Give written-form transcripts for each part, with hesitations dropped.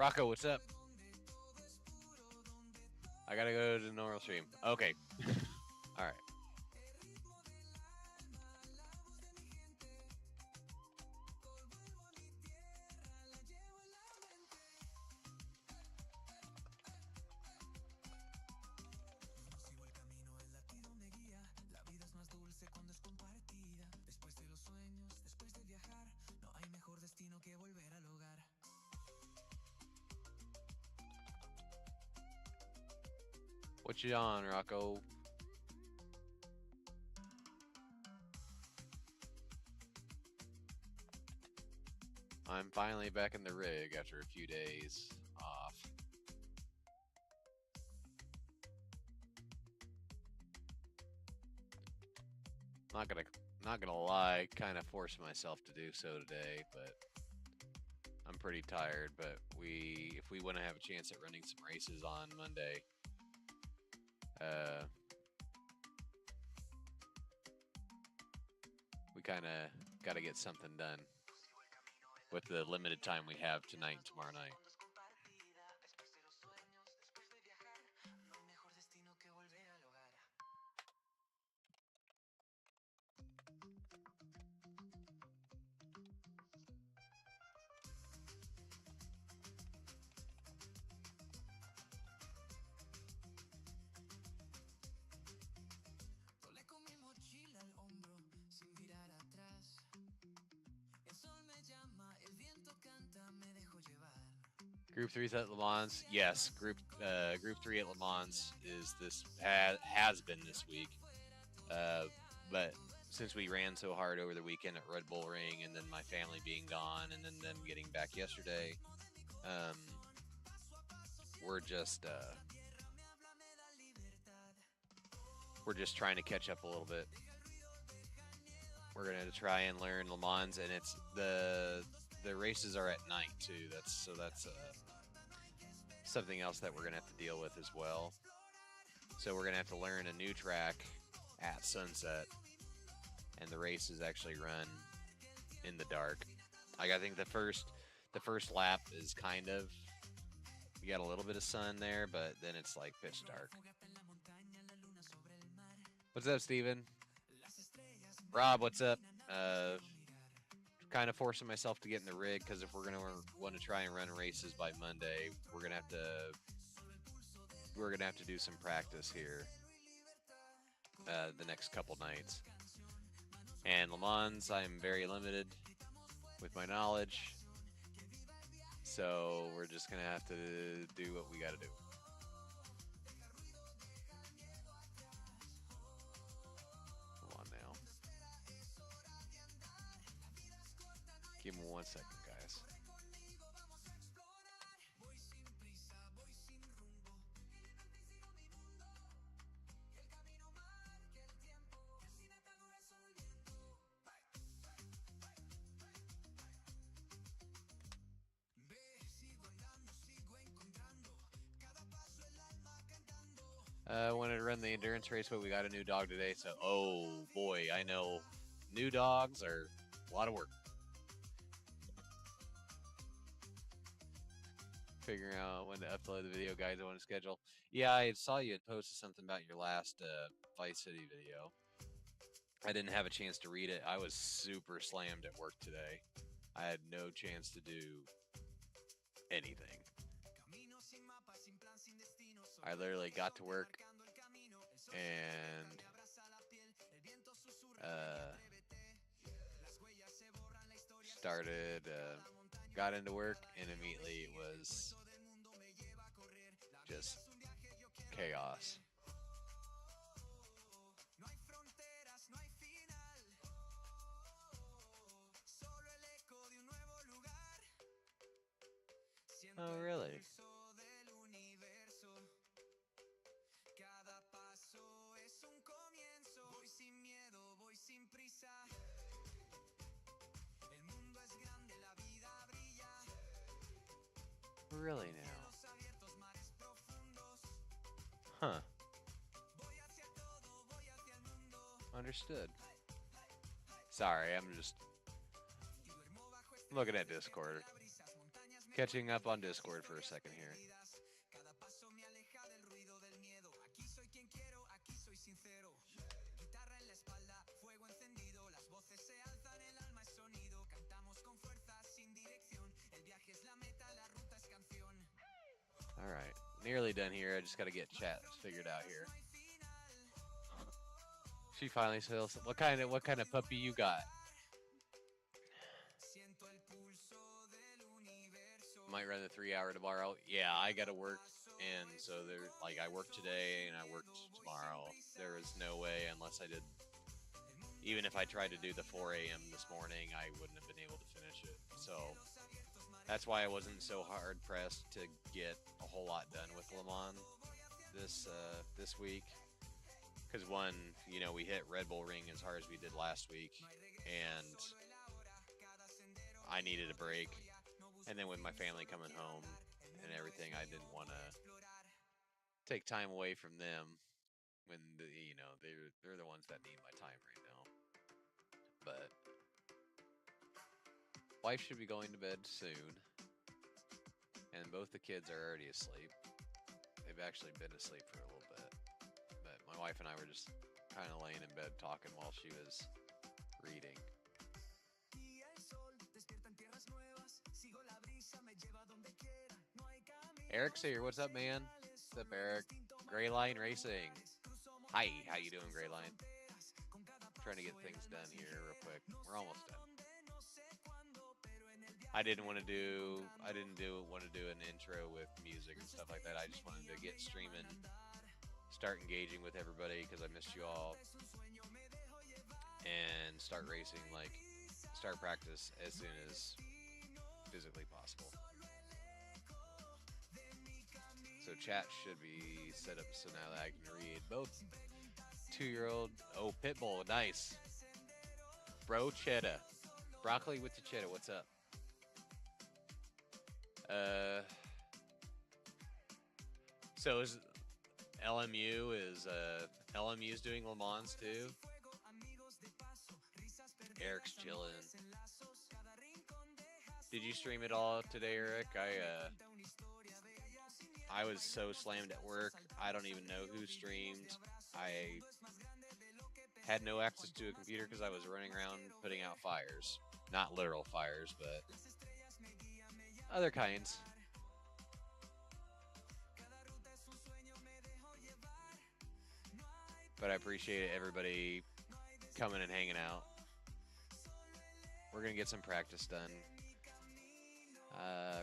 Rocco, what's up? I gotta go to the normal stream. Okay. All right. What you on, Rocco? I'm finally back in the rig after a few days off. Not gonna lie, kind of forced myself to do so today, but I'm pretty tired. But if we want to have a chance at running some races on Monday, we kind of got to get something done with the limited time we have tonight and tomorrow night. Group 3's at Le Mans. Yes, Group 3 at Le Mans is has been this week. But since we ran so hard over the weekend at Red Bull Ring, and then my family being gone, and then them getting back yesterday, we're just trying to catch up a little bit. We're gonna try and learn Le Mans, and it's the races are at night too. That's something else that we're gonna have to deal with as well. So we're gonna have to learn a new track at sunset, and the races actually run in the dark. Like, I think the first lap is kind of, you got a little bit of sun there, but then it's like pitch dark. What's up, Steven? Rob, what's up? Kind of forcing myself to get in the rig, because if we're gonna want to try and run races by Monday, we're gonna have to do some practice here the next couple nights. And Le Mans, I'm very limited with my knowledge, so we're just gonna have to do what we got to do. Come on now. Give me 1 second, guys. I wanted to run the endurance race, but we got a new dog today, so oh boy, I know new dogs are a lot of work. Figuring out when to upload the video, guys. I want to schedule. Yeah, I saw you had posted something about your last Vice City video. I didn't have a chance to read it. I was super slammed at work today. I had no chance to do anything. I literally got to work and got into work, and immediately it was just chaos. Oh, really? Really now? Huh. Understood. Sorry, I'm just looking at Discord. Catching up on Discord for a second here. All right, nearly done here. I just got to get chat figured out here. She finally says, "What kind of puppy you got?" Might run the 3 hour tomorrow. Yeah, I got to work, and so there, like, I worked today and I worked tomorrow. There is no way, unless I did. Even if I tried to do the 4 a.m. this morning, I wouldn't have been able to finish it. So that's why I wasn't so hard pressed to get a whole lot done with Le Mans this week. Because one, you know, we hit Red Bull Ring as hard as we did last week, and I needed a break. And then with my family coming home and everything, I didn't want to take time away from them when they're the ones that need my time right now. But wife should be going to bed soon, and both the kids are already asleep. They've actually been asleep for a little bit, but my wife and I were just kind of laying in bed talking while she was reading. Eric's here. What's up, man? What's up, Eric? Grayline Racing. Hi, how you doing, Grayline? Trying to get things done here real quick. We're almost done. I didn't want to do an intro with music and stuff like that. I just wanted to get streaming, start engaging with everybody because I missed you all, and start racing, like start practice as soon as physically possible. So chat should be set up so now that I can read both 2-year-old. Oh, Pitbull, nice. Bro Cheddar. Broccoli with the cheddar, what's up? So is LMU's doing Le Mans too? Eric's chilling. Did you stream it all today, Eric? I was so slammed at work, I don't even know who streamed. I had no access to a computer because I was running around putting out fires. Not literal fires, but other kinds. But I appreciate everybody coming and hanging out. We're going to get some practice done.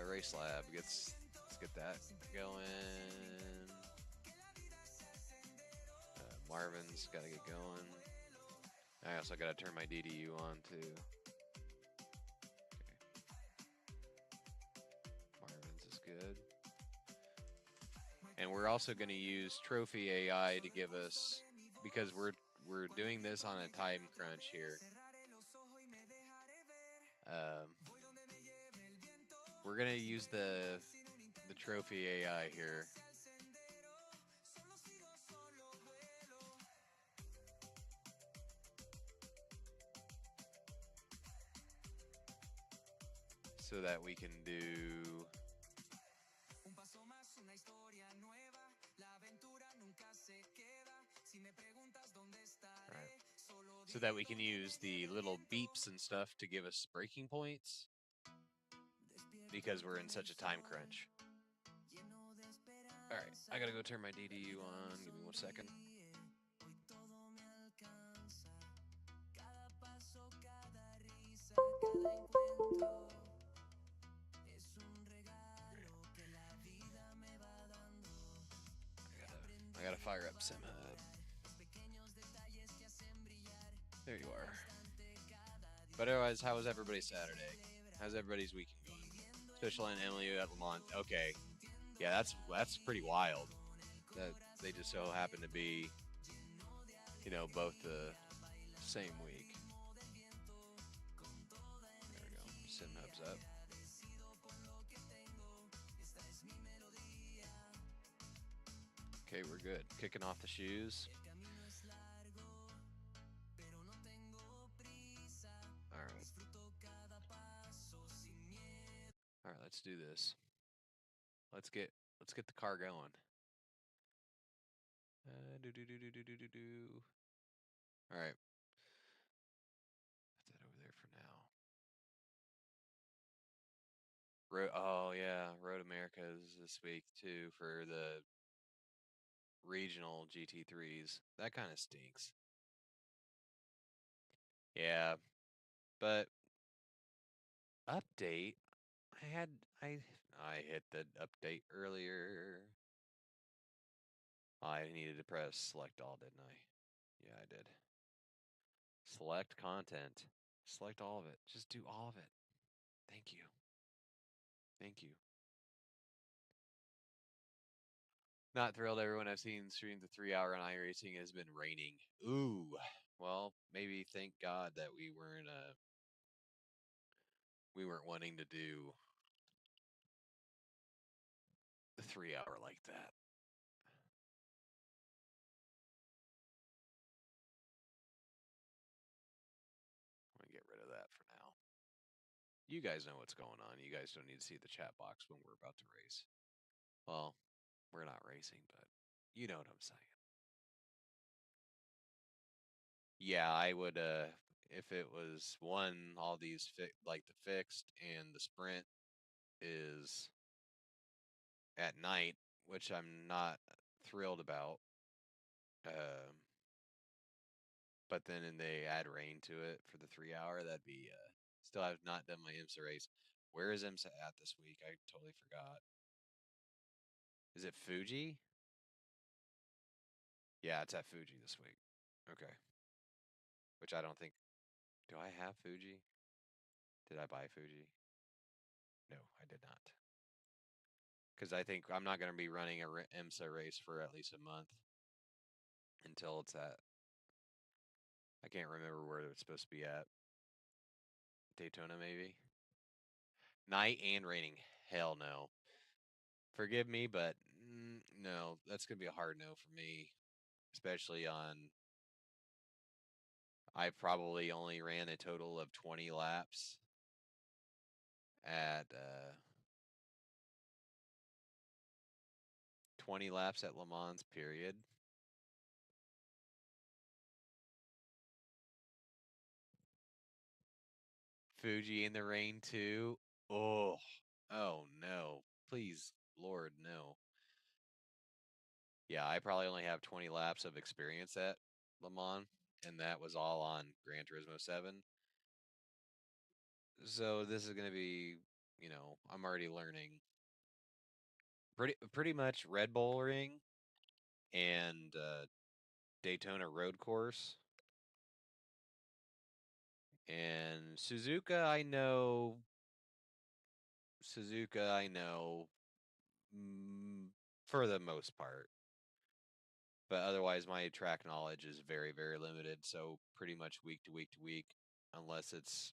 Race Lab, let's get that going. Marvin's got to get going. I also got to turn my DDU on too. Okay. Marvin's is good. And we're also going to use Trophy AI to give us, because we're doing this on a time crunch here. We're going to use the Trophy AI here. So that we can do so that we can use the little beeps and stuff to give us breaking points, because we're in such a time crunch. All right, I gotta go turn my DDU on. Give me 1 second. I gotta fire up SimHub. There you are. But otherwise, how was everybody's Saturday? How's everybody's weekend going? Especially in Emily at Le Mans. Okay, yeah, that's pretty wild. That they just so happen to be, you know, both the same week. There we go. SimHub's up. Okay, we're good. Kicking off the shoes. Alright, let's do this. Let's get the car going. All right. Put that over there for now. Oh yeah, Road America is this week too for the regional GT3s. That kind of stinks. Yeah, but update. I hit the update earlier. I needed to press select all, didn't I? Yeah, I did. Select content. Select all of it. Just do all of it. Thank you. Thank you. Not thrilled. Everyone I've seen stream the 3 hour on iRacing has been raining. Ooh. Well, maybe thank God that we weren't wanting to do the 3 hour like that. I'm gonna get rid of that for now. You guys know what's going on. You guys don't need to see the chat box when we're about to race. Well, we're not racing, but you know what I'm saying. Yeah, I would if it was one, all these like the fixed and the sprint is at night, which I'm not thrilled about. But then they add rain to it for the 3 hour. That'd be still have not done my IMSA race. Where is IMSA at this week? I totally forgot. Is it Fuji? Yeah, it's at Fuji this week. Okay. Which I don't think. Do I have Fuji? Did I buy Fuji? No, I did not. Because I think I'm not going to be running a IMSA race for at least a month until it's at. I can't remember where it's supposed to be at. Daytona, maybe? Night and raining. Hell no. Forgive me, but no, that's going to be a hard no for me, especially on. I probably only ran a total of 20 laps at 20 laps at Le Mans, period. Fuji in the rain too. Oh no. Please, Lord, no. Yeah, I probably only have 20 laps of experience at Le Mans, and that was all on Gran Turismo 7. So this is going to be, I'm already learning. Pretty much Red Bull Ring and Daytona Road Course. And Suzuka, I know. For the most part. But otherwise, my track knowledge is very, very limited. So pretty much week to week to week, unless it's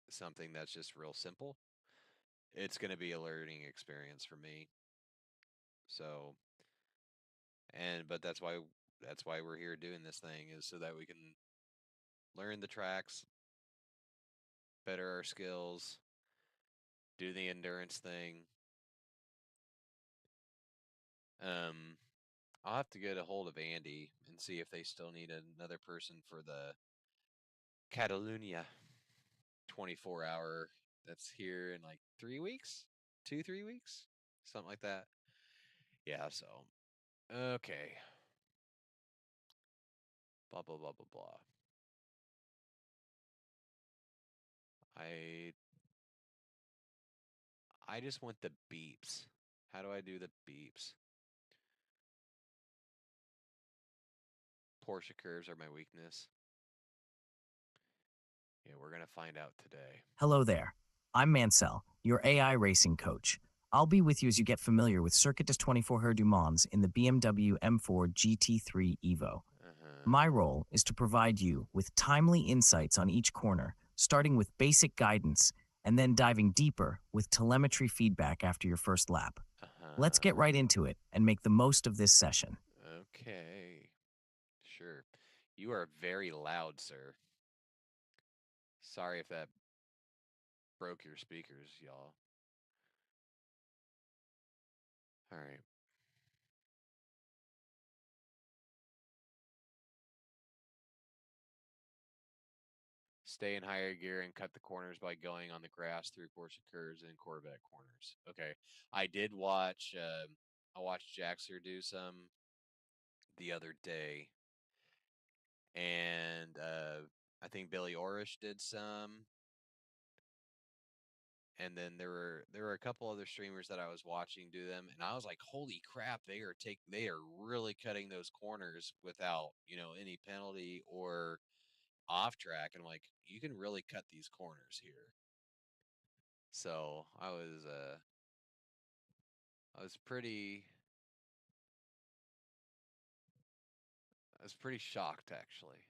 something that's just real simple, it's going to be a learning experience for me. So, but that's why we're here doing this thing, is so that we can learn the tracks, better our skills, do the endurance thing. I'll have to get a hold of Andy and see if they still need another person for the Catalunya 24-hour that's here in like 3 weeks, 3 weeks, something like that. Yeah, so okay. Blah blah blah blah blah. I just want the beeps. How do I do the beeps? Porsche curves are my weakness. Yeah, we're gonna find out today. Hello there. I'm Mansell, your AI racing coach. I'll be with you as you get familiar with Circuit des 24 Heures du Mans in the BMW M4 GT3 Evo. My role is to provide you with timely insights on each corner, starting with basic guidance and then diving deeper with telemetry feedback after your first lap. Let's get right into it and make the most of this session. Okay. Sure. You are very loud, sir. Sorry if that broke your speakers, y'all. All right. Stay in higher gear and cut the corners by going on the grass through Porsche curves and Corvette corners. Okay. I did watch, I watched Jaxer do some the other day. And I think Billy Orish did some. And then there were a couple other streamers that I was watching do them, and I was like, "Holy crap! They are really cutting those corners without any penalty or off track." And I'm like, "You can really cut these corners here." So I was pretty shocked actually.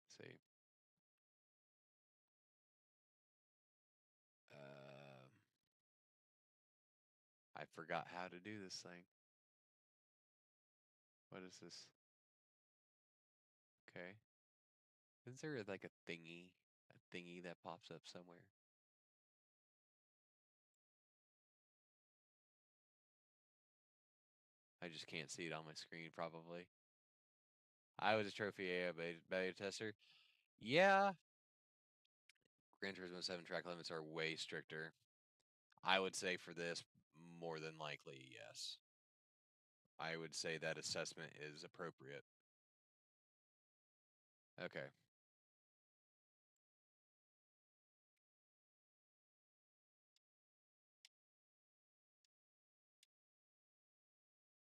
Let's see. I forgot how to do this thing. What is this? Okay. Is there like a thingy that pops up somewhere? I just can't see it on my screen, probably. I was a trophy AI beta tester. Yeah, Gran Turismo 7 track limits are way stricter. I would say for this, more than likely, yes. I would say that assessment is appropriate. Okay.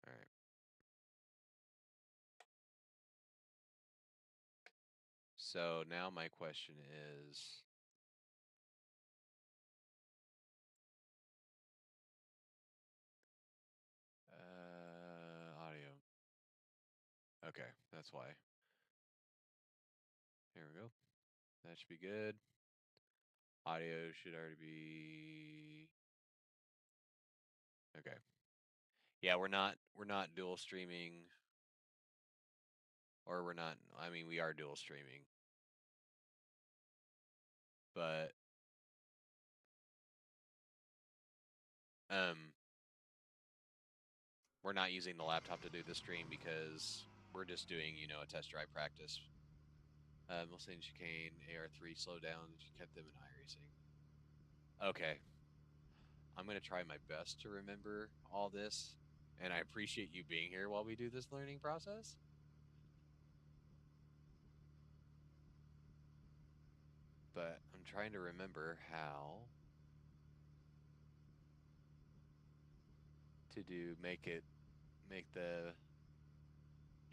All right. So now my question is, audio. Okay, that's why. Here we go. That should be good. Audio should already be okay. Yeah, we're not dual streaming, or we're not. I mean, we are dual streaming, but um, we're not using the laptop to do the stream because we're just doing a test drive practice. Mustang chicane, AR3 slow down. You kept them in iRacing. Okay, I'm gonna try my best to remember all this, and I appreciate you being here while we do this learning process. But I'm trying to remember how to make the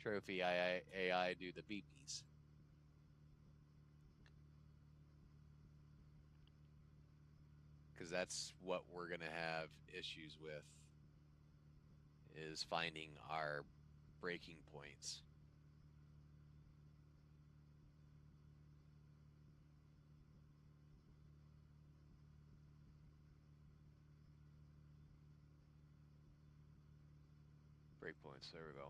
trophy AI do the beepies. Because that's what we're going to have issues with, is finding our breaking points. Breakpoints, there we go.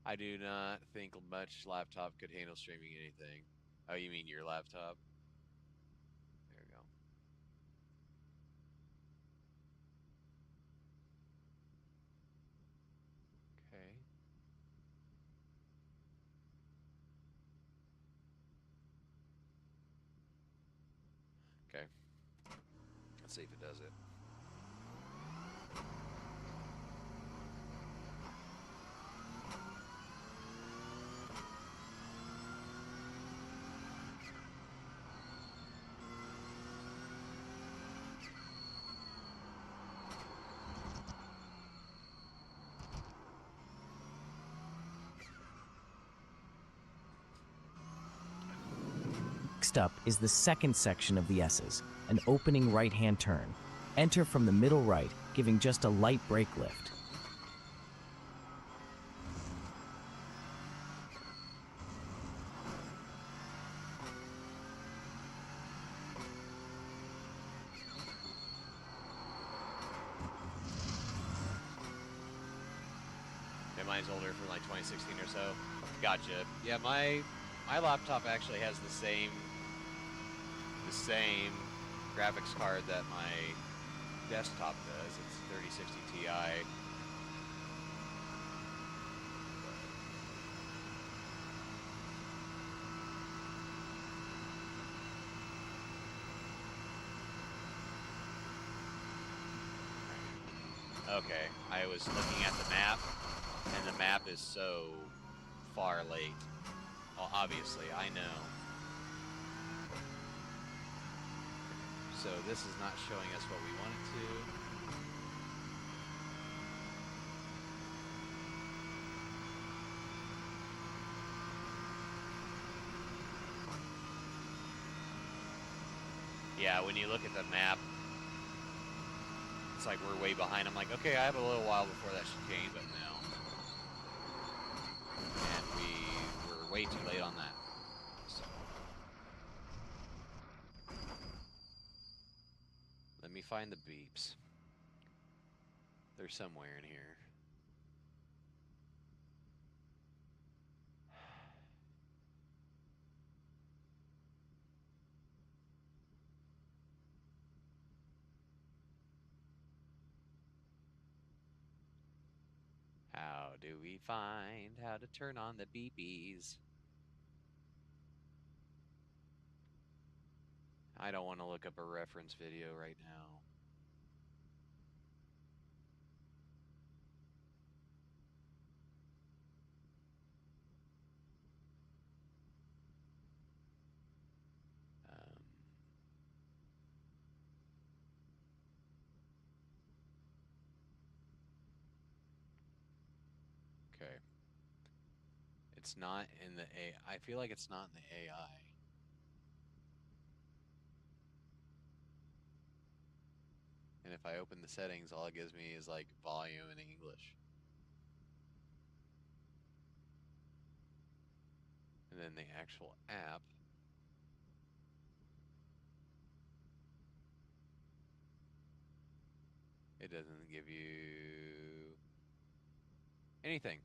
I do not think much laptop could handle streaming anything. Oh, you mean your laptop? There we go. Okay. Okay. Let's see if it does it. Next up is the second section of the S's, an opening right-hand turn. Enter from the middle right, giving just a light brake lift. Yeah, mine's older from like 2016 or so. Gotcha. Yeah, my My laptop actually has the same graphics card that my desktop does. It's 3060 Ti. Okay, I was looking at the map, and the map is so far late. Well, obviously, I know. So this is not showing us what we want it to. Yeah, when you look at the map, it's like we're way behind. I'm like, okay, I have a little while before that should change, but no. And we were way too late on that. So. Let me find the beeps. They're somewhere in here. How do we find how to turn on the beepies? I don't want to look up a reference video right now. Okay. It's not in the AI. I feel like it's not in the AI. And if I open the settings, all it gives me is like volume in English. And then the actual app. It doesn't give you anything.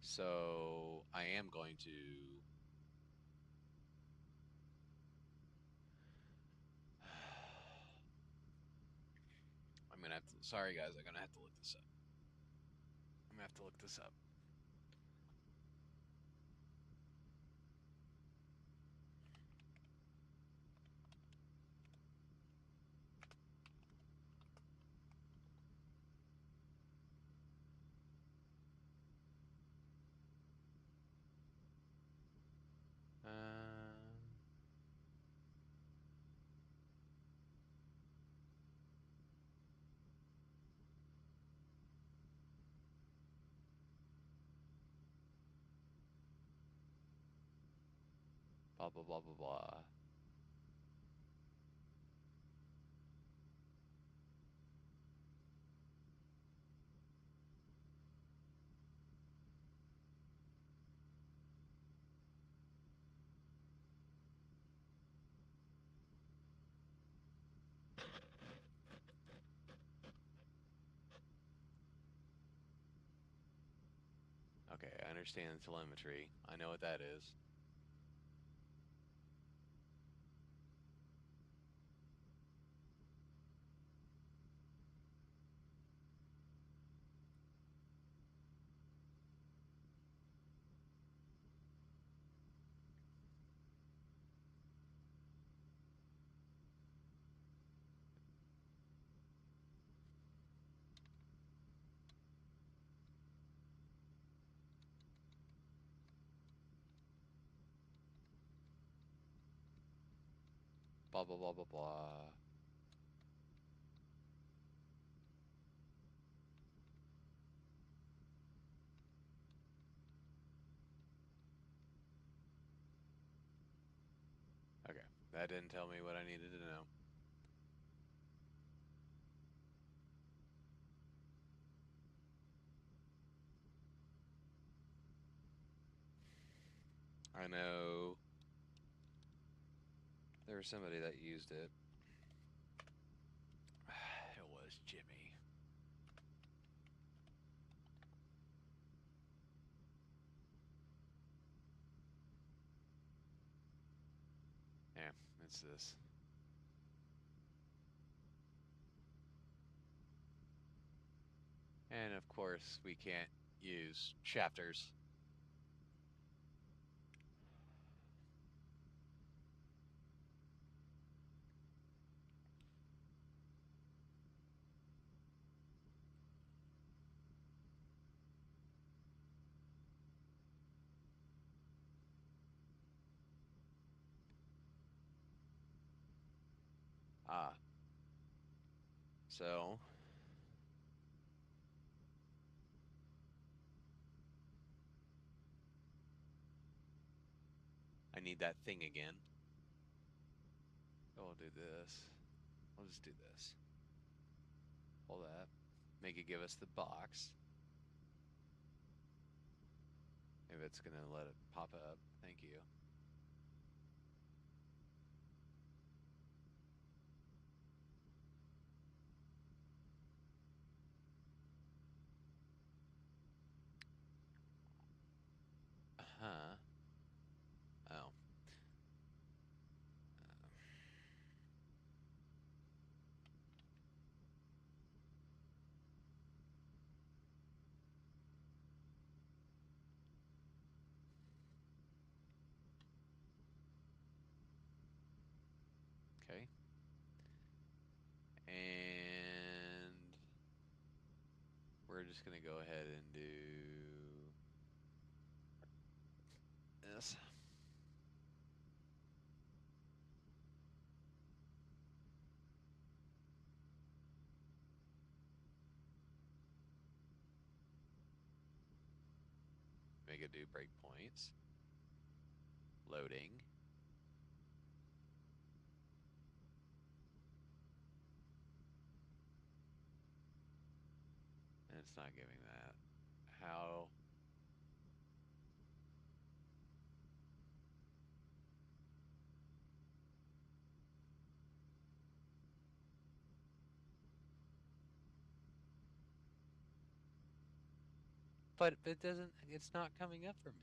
So I am going to I'm gonna have to, sorry guys, I'm gonna have to look this up. I'm gonna have to look this up. Blah, blah, blah, blah, blah. Okay, I understand telemetry. I know what that is. Blah, blah, blah, blah, blah. Okay, that didn't tell me what I needed to know. I know there was somebody that used it. It was Jimmy. it's this. And of course, we can't use chapters. So I need that thing again. So we'll do this. We'll just do this. Pull that. Make it give us the box. Maybe it's gonna let it pop up. Thank you. Uh-huh. Oh. Okay. And we're just gonna go ahead and do this. Make it do breakpoints. Loading. And it's not giving that. How? But it doesn't, it's not coming up for me.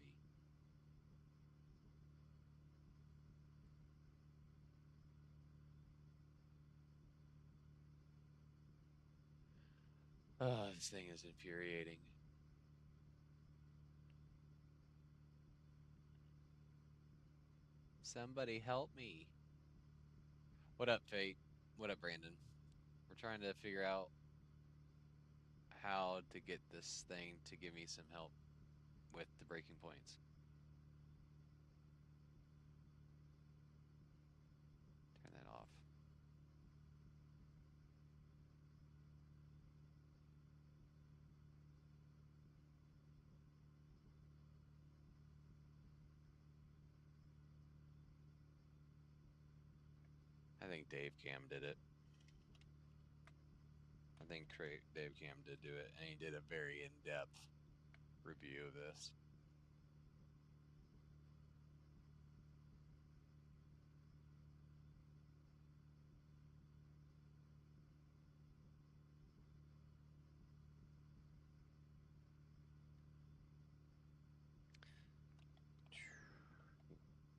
Oh, this thing is infuriating. Somebody help me. What up, Fate? What up, Brandon? We're trying to figure out how to get this thing to give me some help with the breaking points. Turn that off. I think Dave Cam did it. I think Dave Cam did do it, and he did a very in-depth review of this.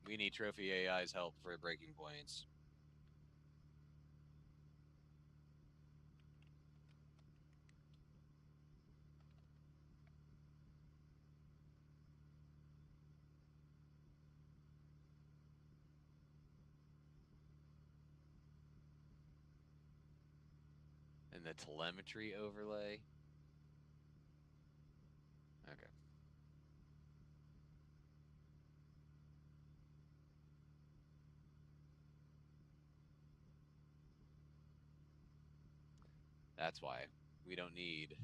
We need Trophy AI's help for breaking points. And the telemetry overlay. Okay. That's why we don't need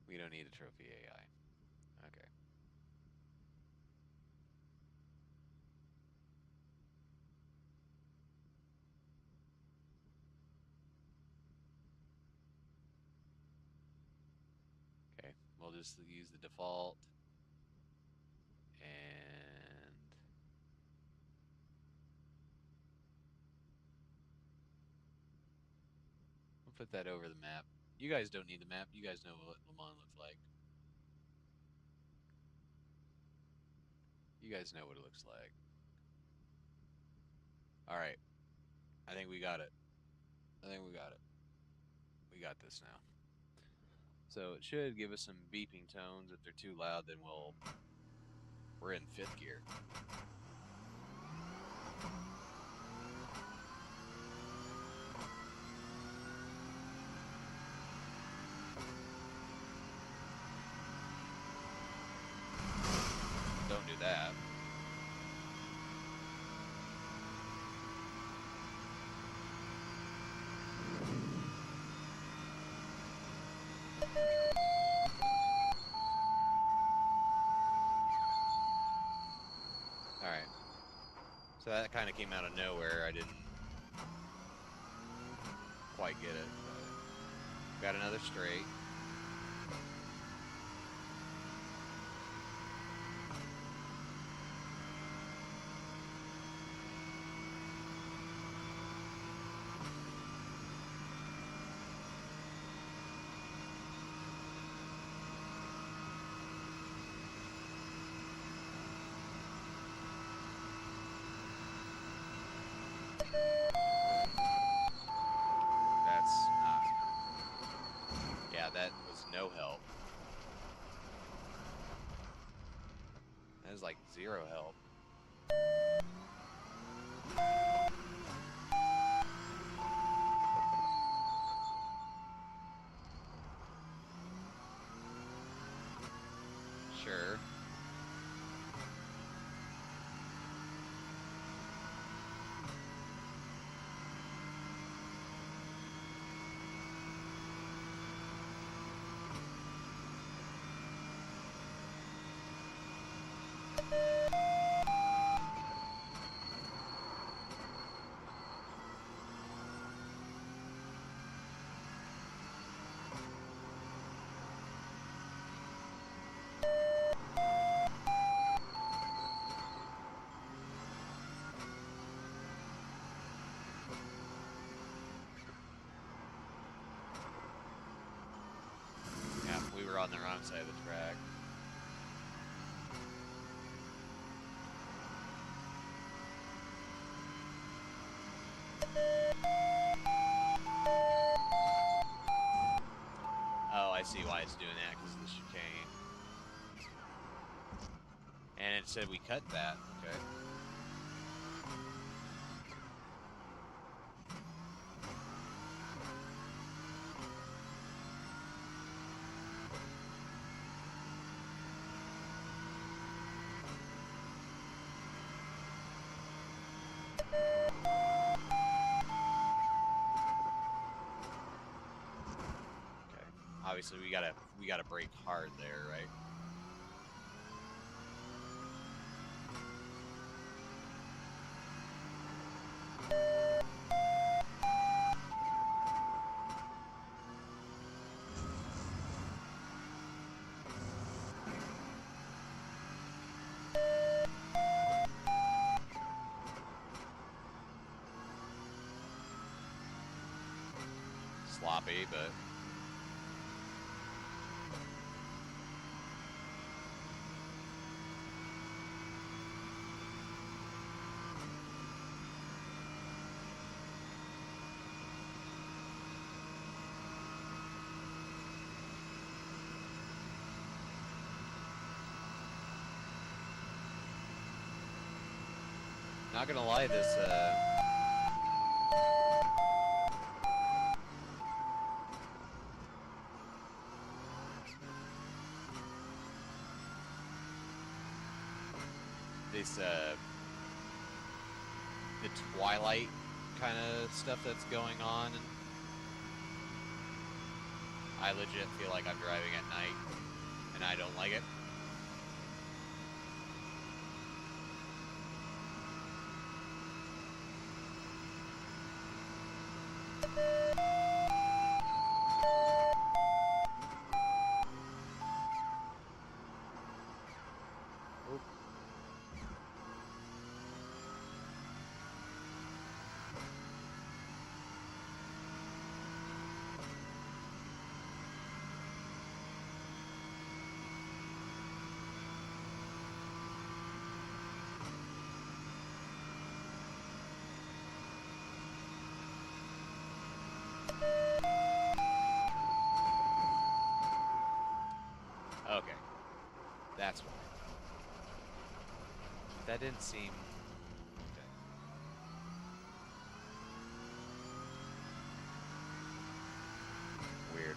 a Trophy AI. Okay. Okay. We'll just use the default and we'll put that over the map. You guys don't need the map. You guys know what Le Mans looks like. You guys know what it looks like. All right. I think we got it. I think we got it. We got this now. So it should give us some beeping tones. If they're too loud, then we're in 5th gear. Don't do that. Alright. So that kind of came out of nowhere. I didn't quite get it. But got another straight. That's not. Yeah, that was no help. That was like 0 help. Sure. Yeah, we were on the wrong side of the track. Oh, I see why it's doing that, because of the chicane. And it said we cut that. Okay. Okay. Obviously, we gotta brake hard there, right? Sloppy, but not gonna lie, this the twilight kind of stuff that's going on, and I legit feel like I'm driving at night, and I don't like it. That didn't seem... Okay. Weird.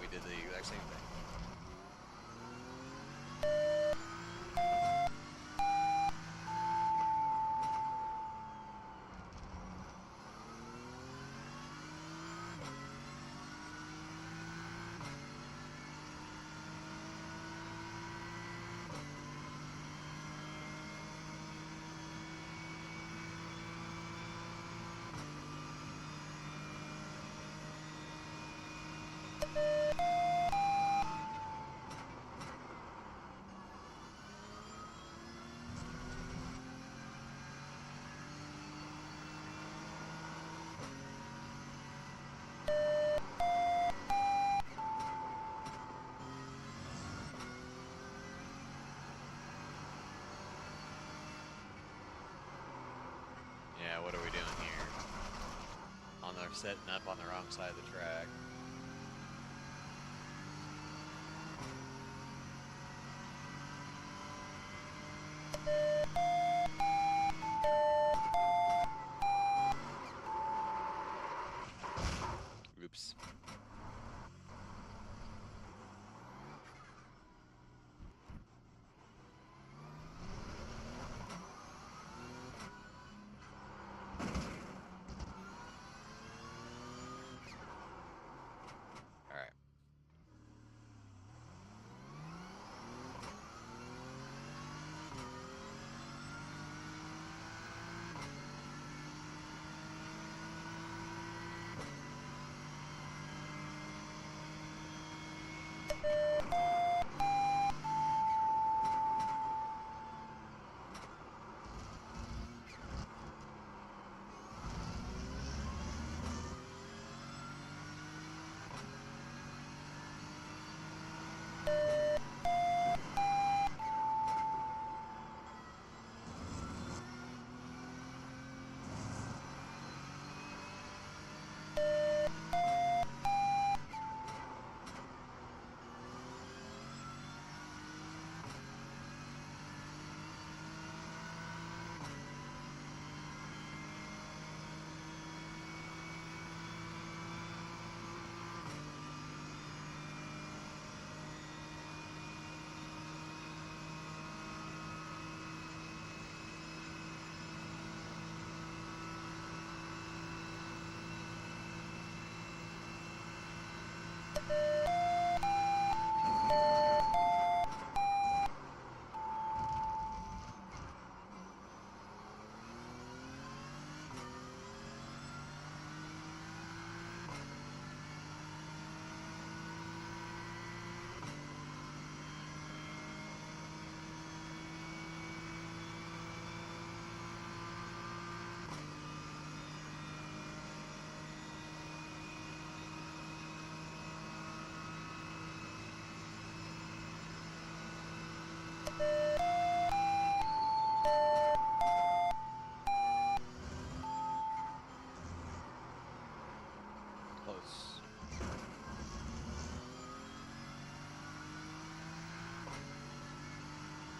We did the exact same thing. Yeah, what are we doing here? They're setting up on the wrong side of the track. Oops. Close.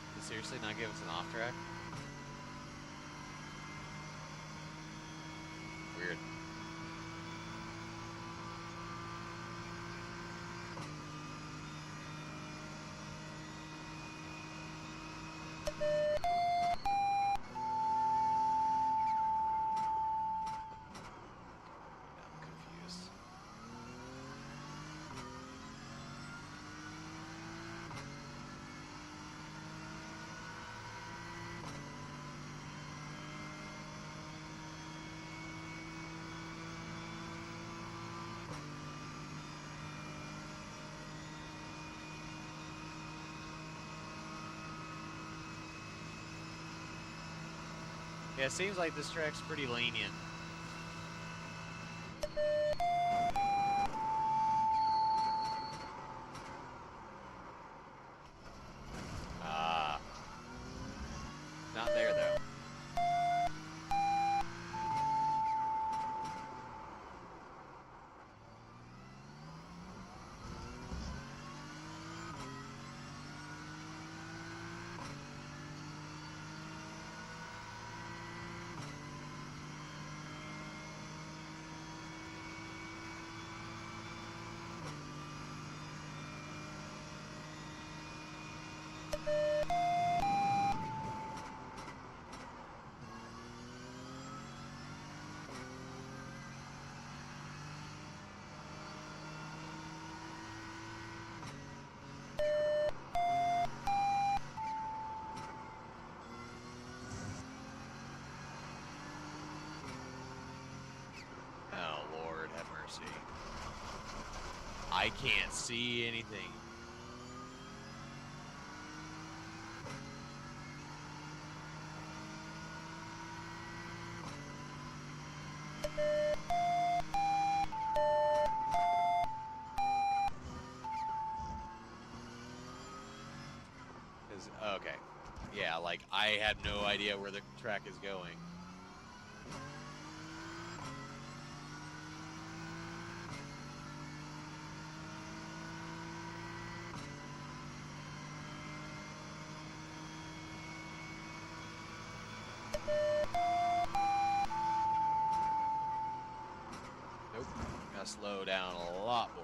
Did it seriously not give us an off track? Weird. I'm confused. Yeah, it seems like this track's pretty lenient. Not there, though. I can't see anything. Okay. Yeah, like, I have no idea where the track is going. Nope. Gotta slow down a lot more.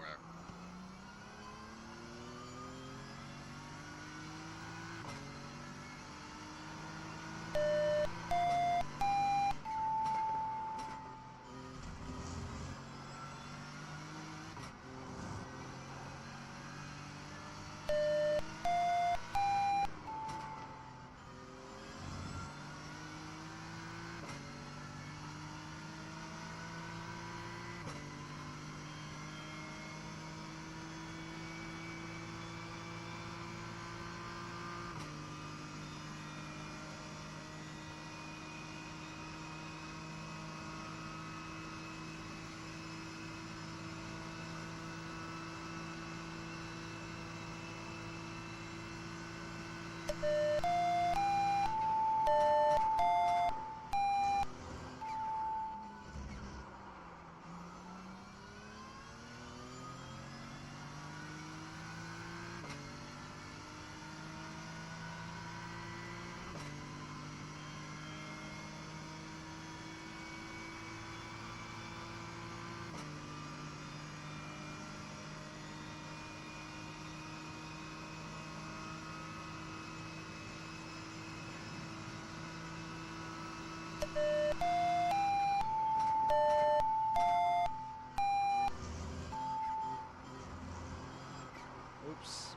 Oops.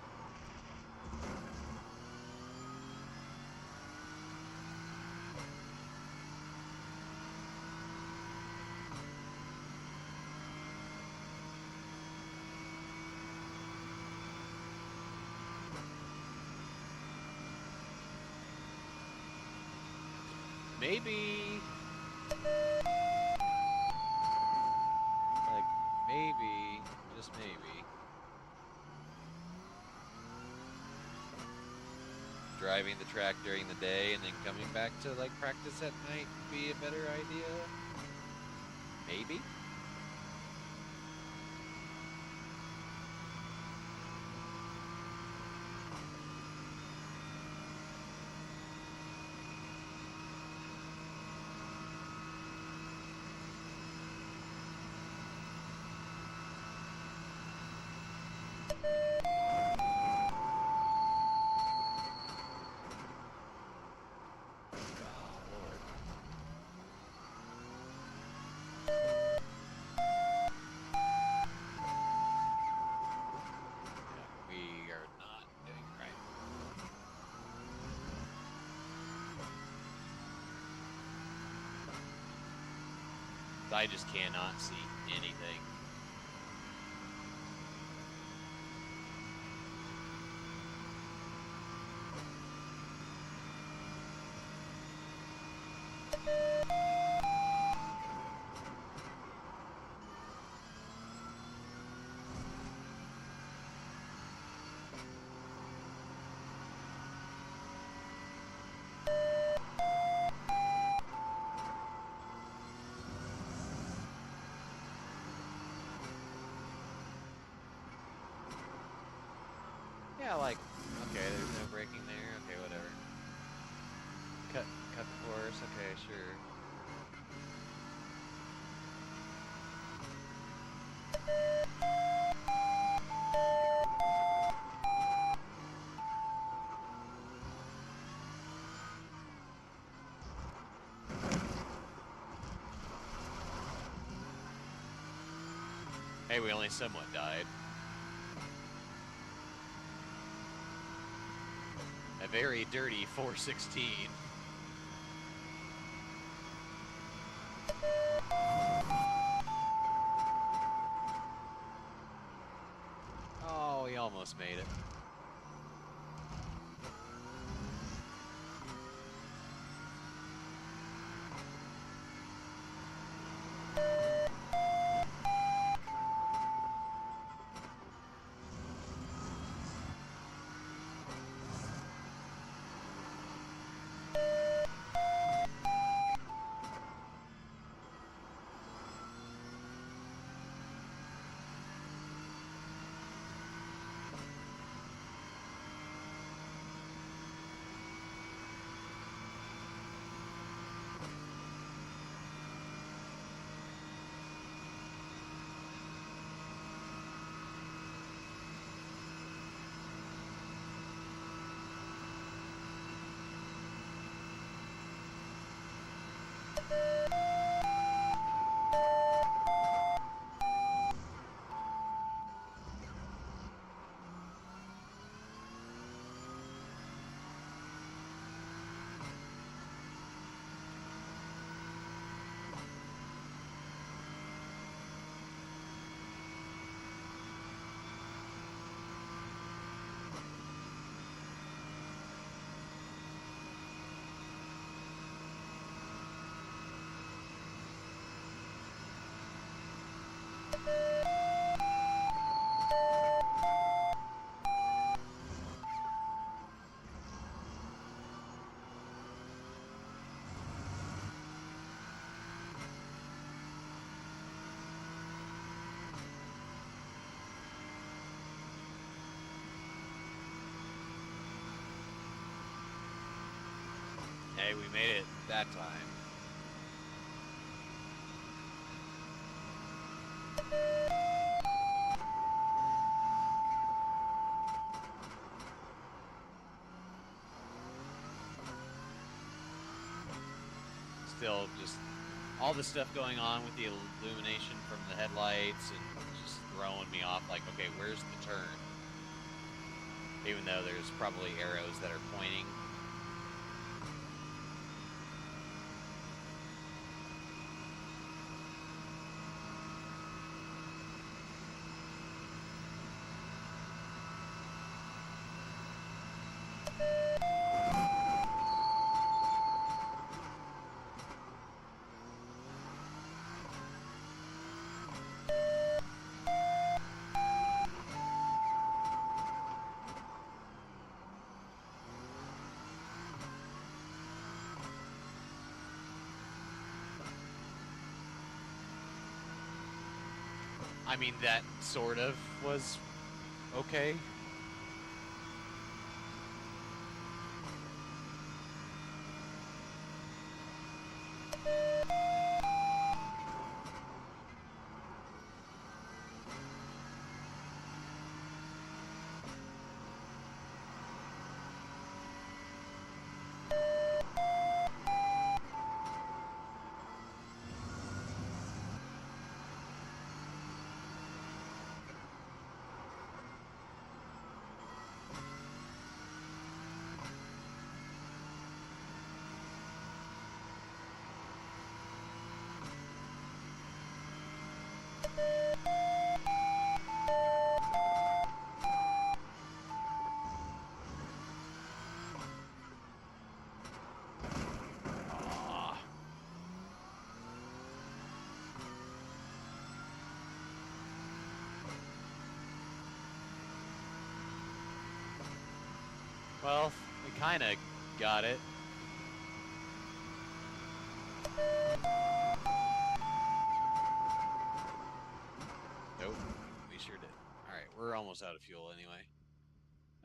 Maybe, like, maybe, just maybe, driving the track during the day and then coming back to, like, practice at night would be a better idea. Maybe? I just cannot see anything. Yeah, like, okay, there's no braking there. Okay, whatever. Cut the course. Okay, sure. Hey, we only somewhat died. A very dirty 416. Oh, he almost made it. Hey, we made it that time. Still just all the stuff going on with the illumination from the headlights and just throwing me off like, okay, where's the turn? Even though there's probably arrows that are pointing. I mean, that sort of was okay. Well, we kind of got it. Nope, we sure did. All right, we're almost out of fuel anyway.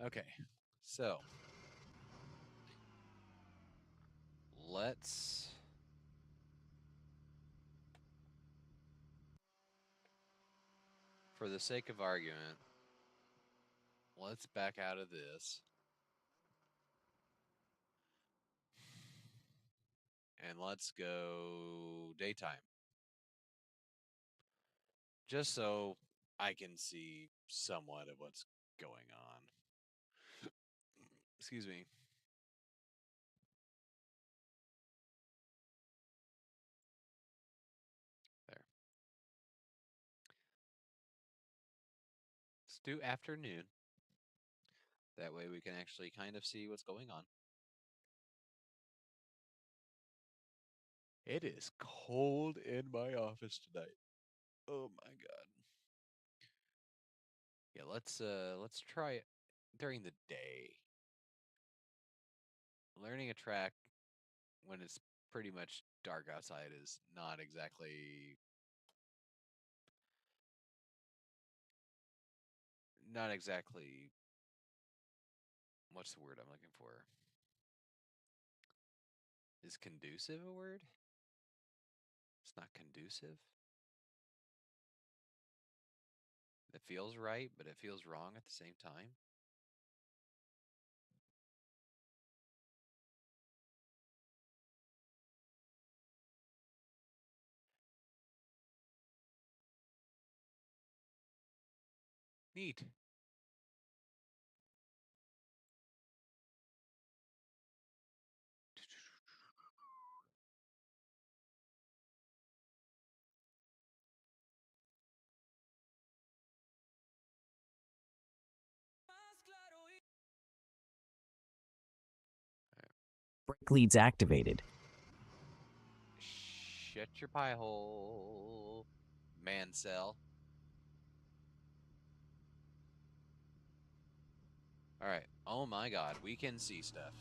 Okay, so let's for the sake of argument, let's back out of this and let's go daytime. Just so I can see somewhat of what's going on. Excuse me. There. Let's do afternoon. That way we can actually kind of see what's going on. It is cold in my office tonight. Oh my god. Yeah, let's try it during the day. Learning a track when it's pretty much dark outside is not exactly what's the word I'm looking for? Is conducive a word? It's not conducive. It feels right, but it feels wrong at the same time. Neat. Brake leads activated. Shut your pie hole, Mancell. All right. Oh my god, we can see stuff.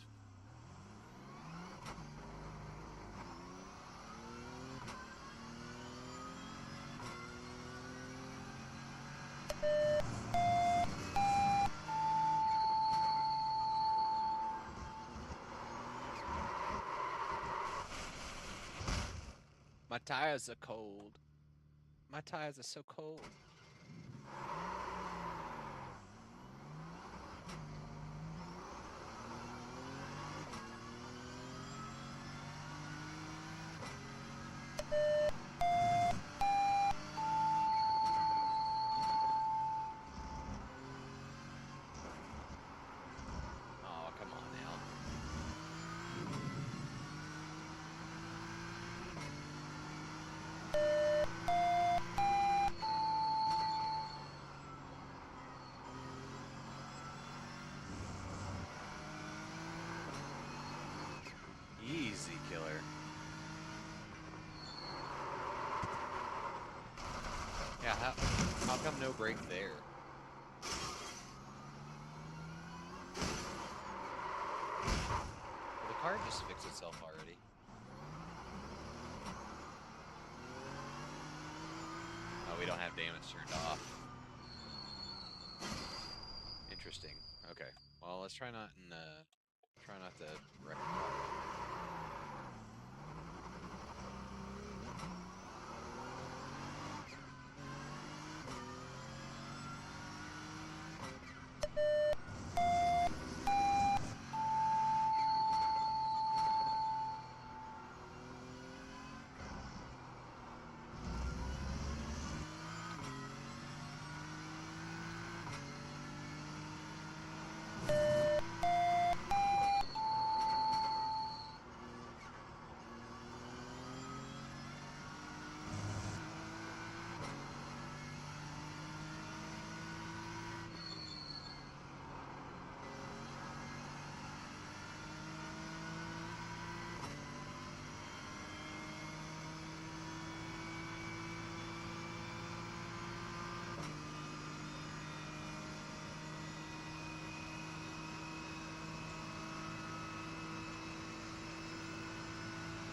My tires are cold. My tires are so cold. Oh, come on now. Easy, killer. Yeah, how come no brake there? Well, the car just fixed itself already. Oh, we don't have damage turned off. Interesting. Okay. Well, let's try not to wreck the car.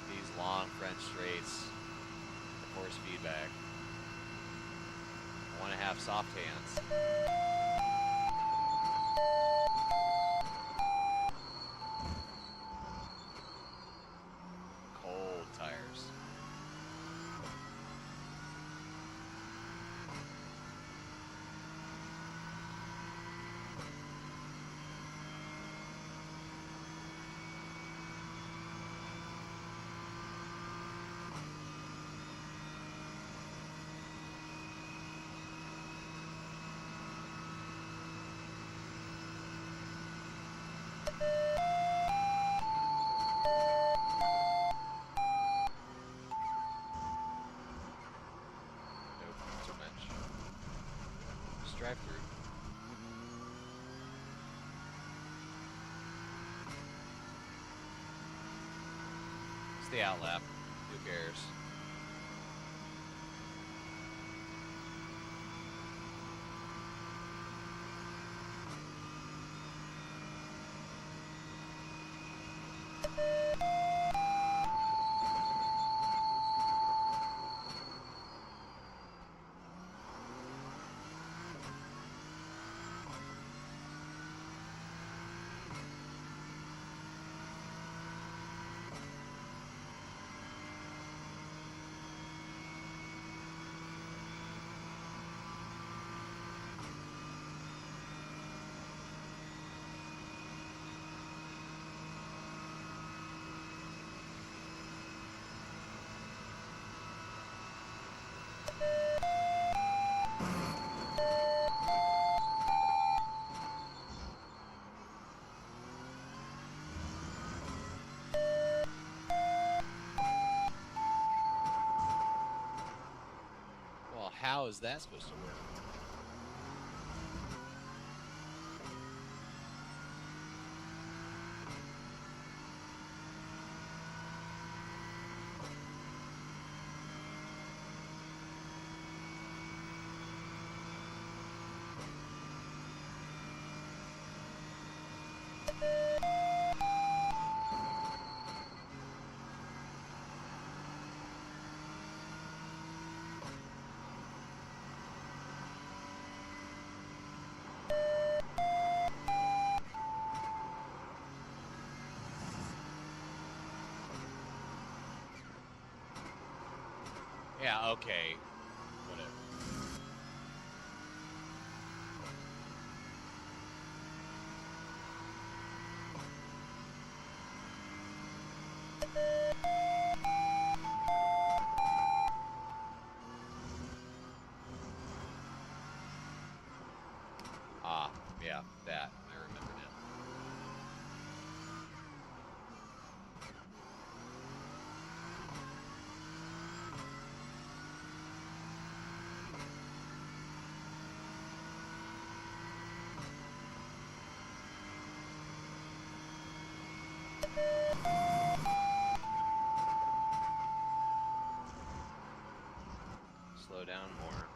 These long French straights, the force feedback. I want to have soft hands. drive-through. It's the outlap. Who cares? Well, how is that supposed to work? Yeah, okay. Whatever. Ah, yeah, that. I remember now. Slow down more.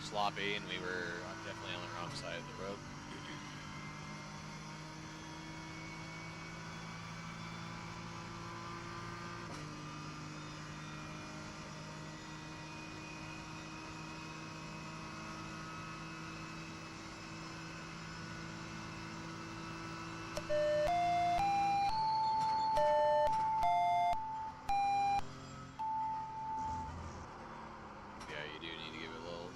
Sloppy, and we were definitely on the wrong side of the road. Yeah, you do need to give it a little.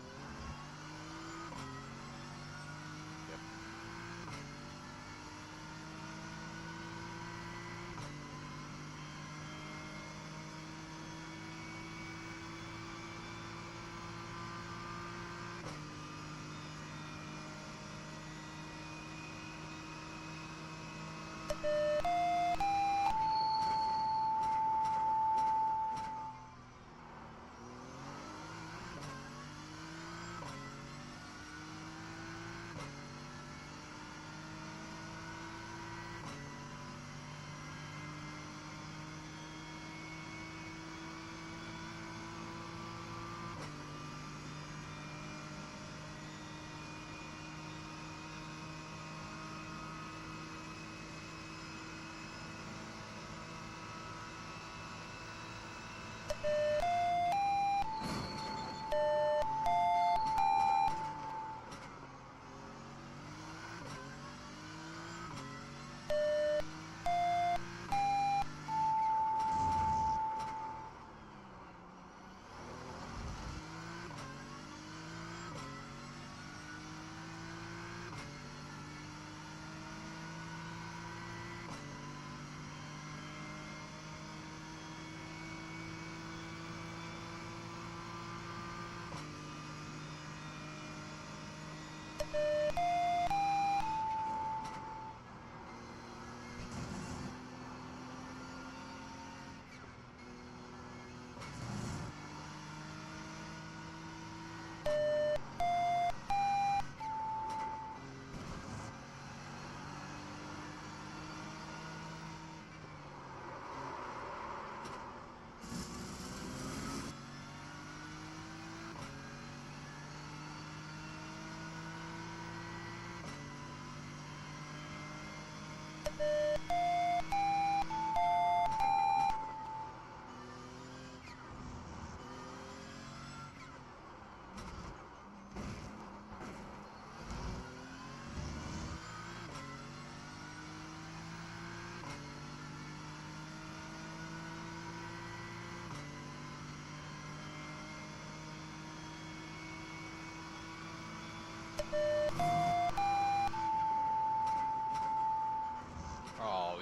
Yep.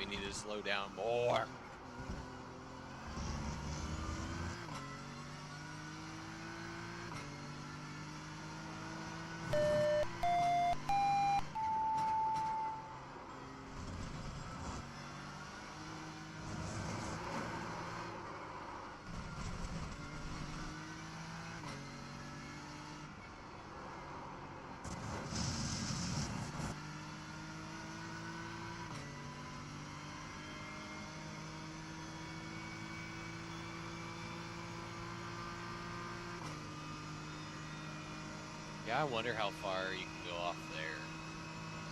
we need to slow down more. Yeah, I wonder how far you can go off there.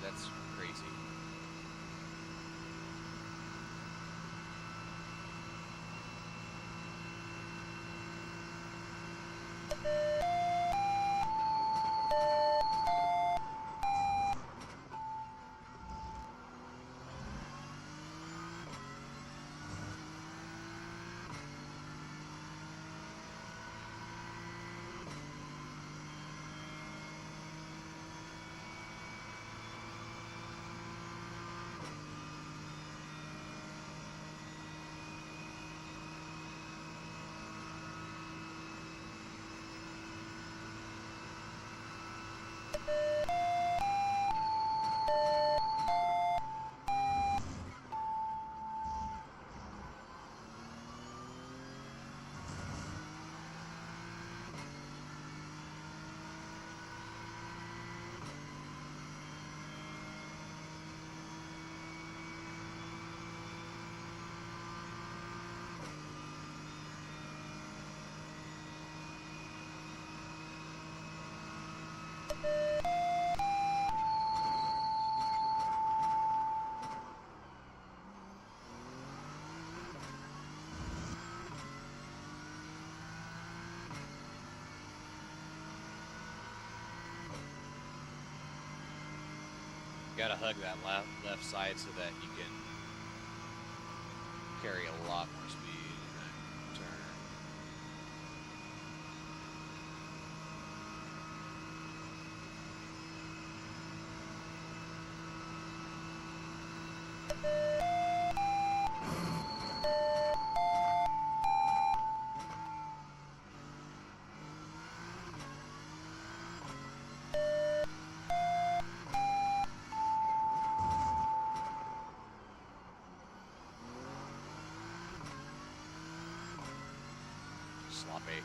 That's crazy. Gotta hug that left side so that you can carry a lot more speed in that turn. Sloppy.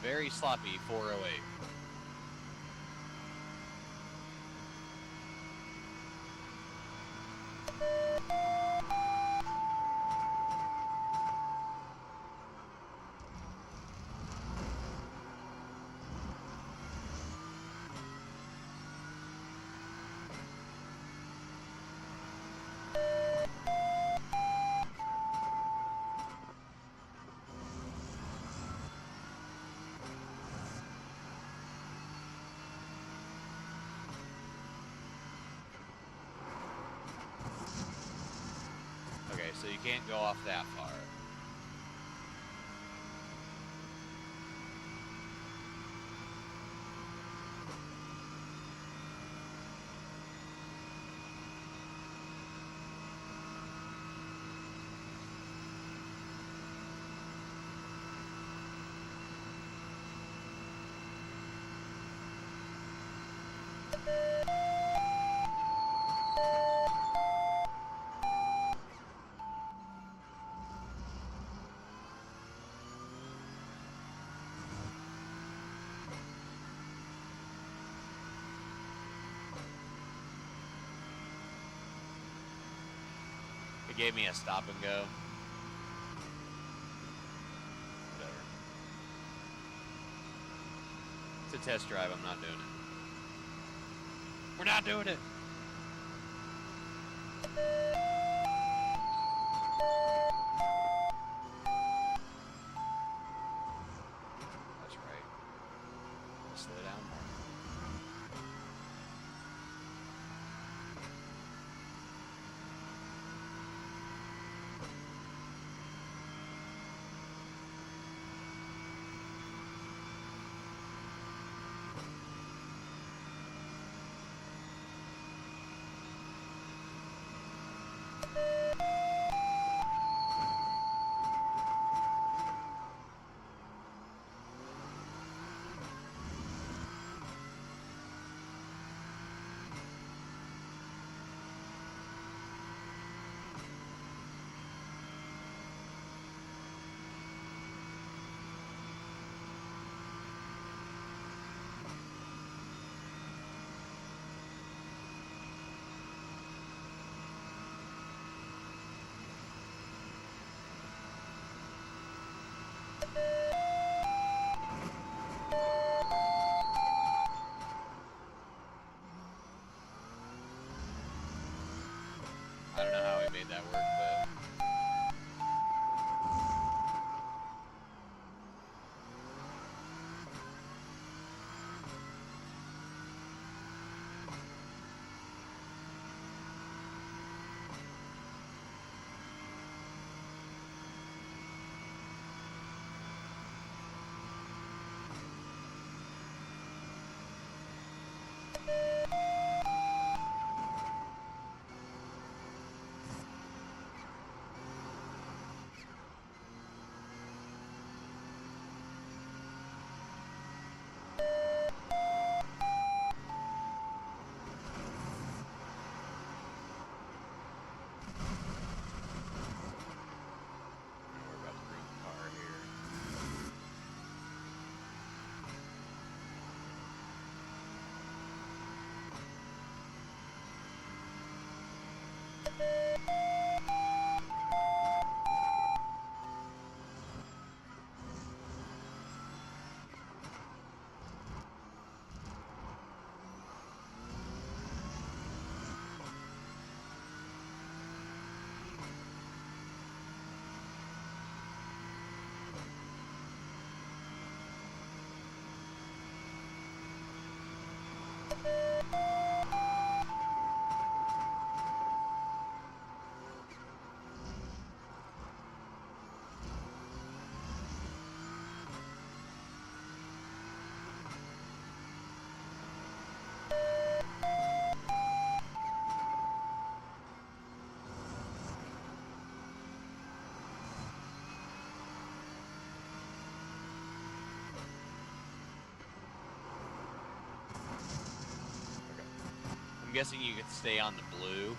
Very sloppy 408. Okay, so you can't go off that far. gave me a stop and go. Whatever. It's a test drive. I'm not doing it. We're not doing it. That's right. Slow down more. I don't know how he made that work, but... We're about to bring the car here. I'm guessing you could stay on the blue.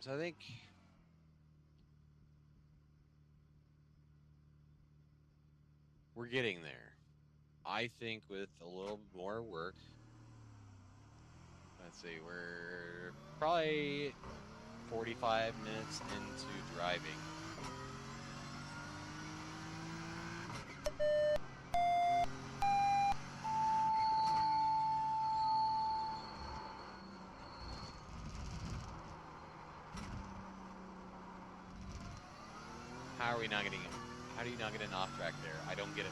So I think we're getting there. I think with a little more work, let's see, we're probably 45 minutes into driving. How are we not getting it? How do you not get an off track there? I don't get it.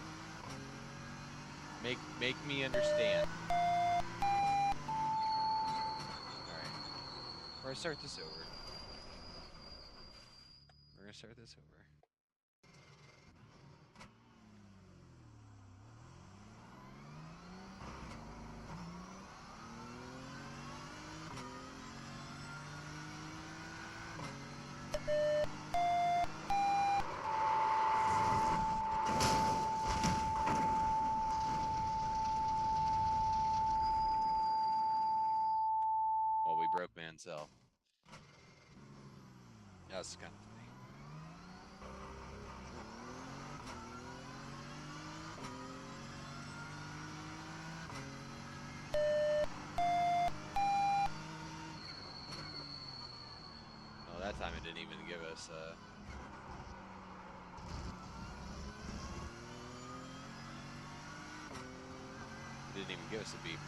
Make me understand. Alright. We're gonna start this over. We're gonna start this over. Well, we broke Mansell. That's kind of funny. Oh, that time it didn't even give us it didn't even give us a beep.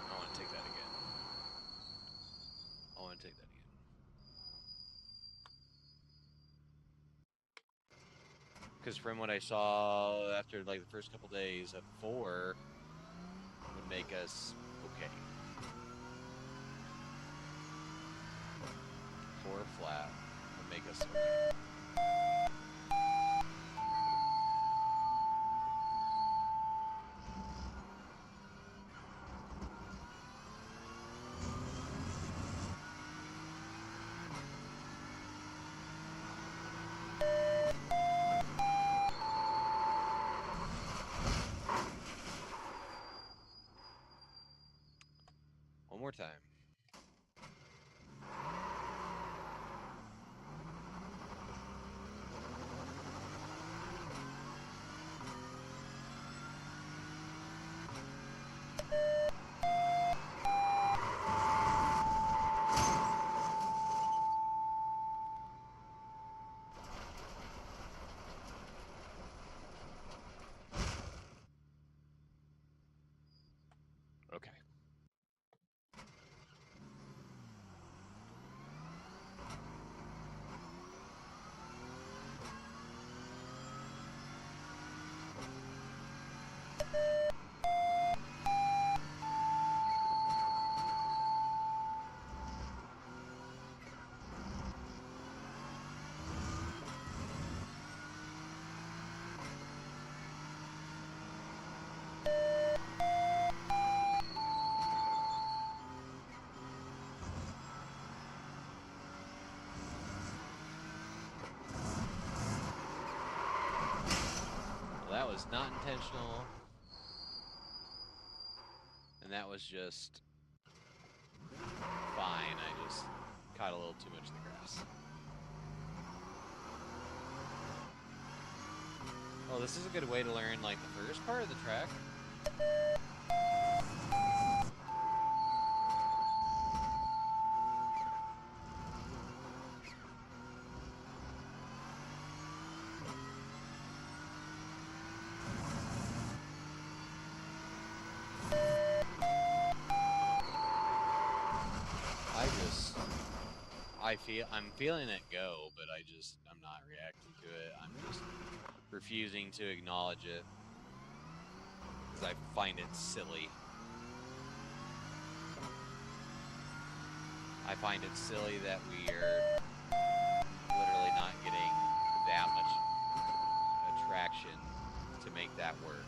I want to take that again. I want to take that again. Because from what I saw after like the first couple days, a 4 would make us okay. 4 flat would make us okay. One more time. Okay. That was not intentional, and that was just fine. I just caught a little too much of the grass. Well, this is a good way to learn like the first part of the track. I'm feeling it go, but I'm not reacting to it. I'm just refusing to acknowledge it because I find it silly. I find it silly that we are literally not getting that much attraction to make that work.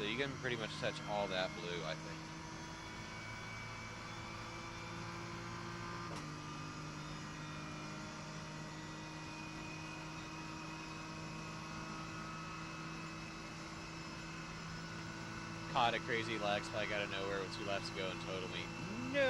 So you can pretty much touch all that blue, I think. Caught a crazy lag spike out of nowhere with 2 laps to go and totaled me. No!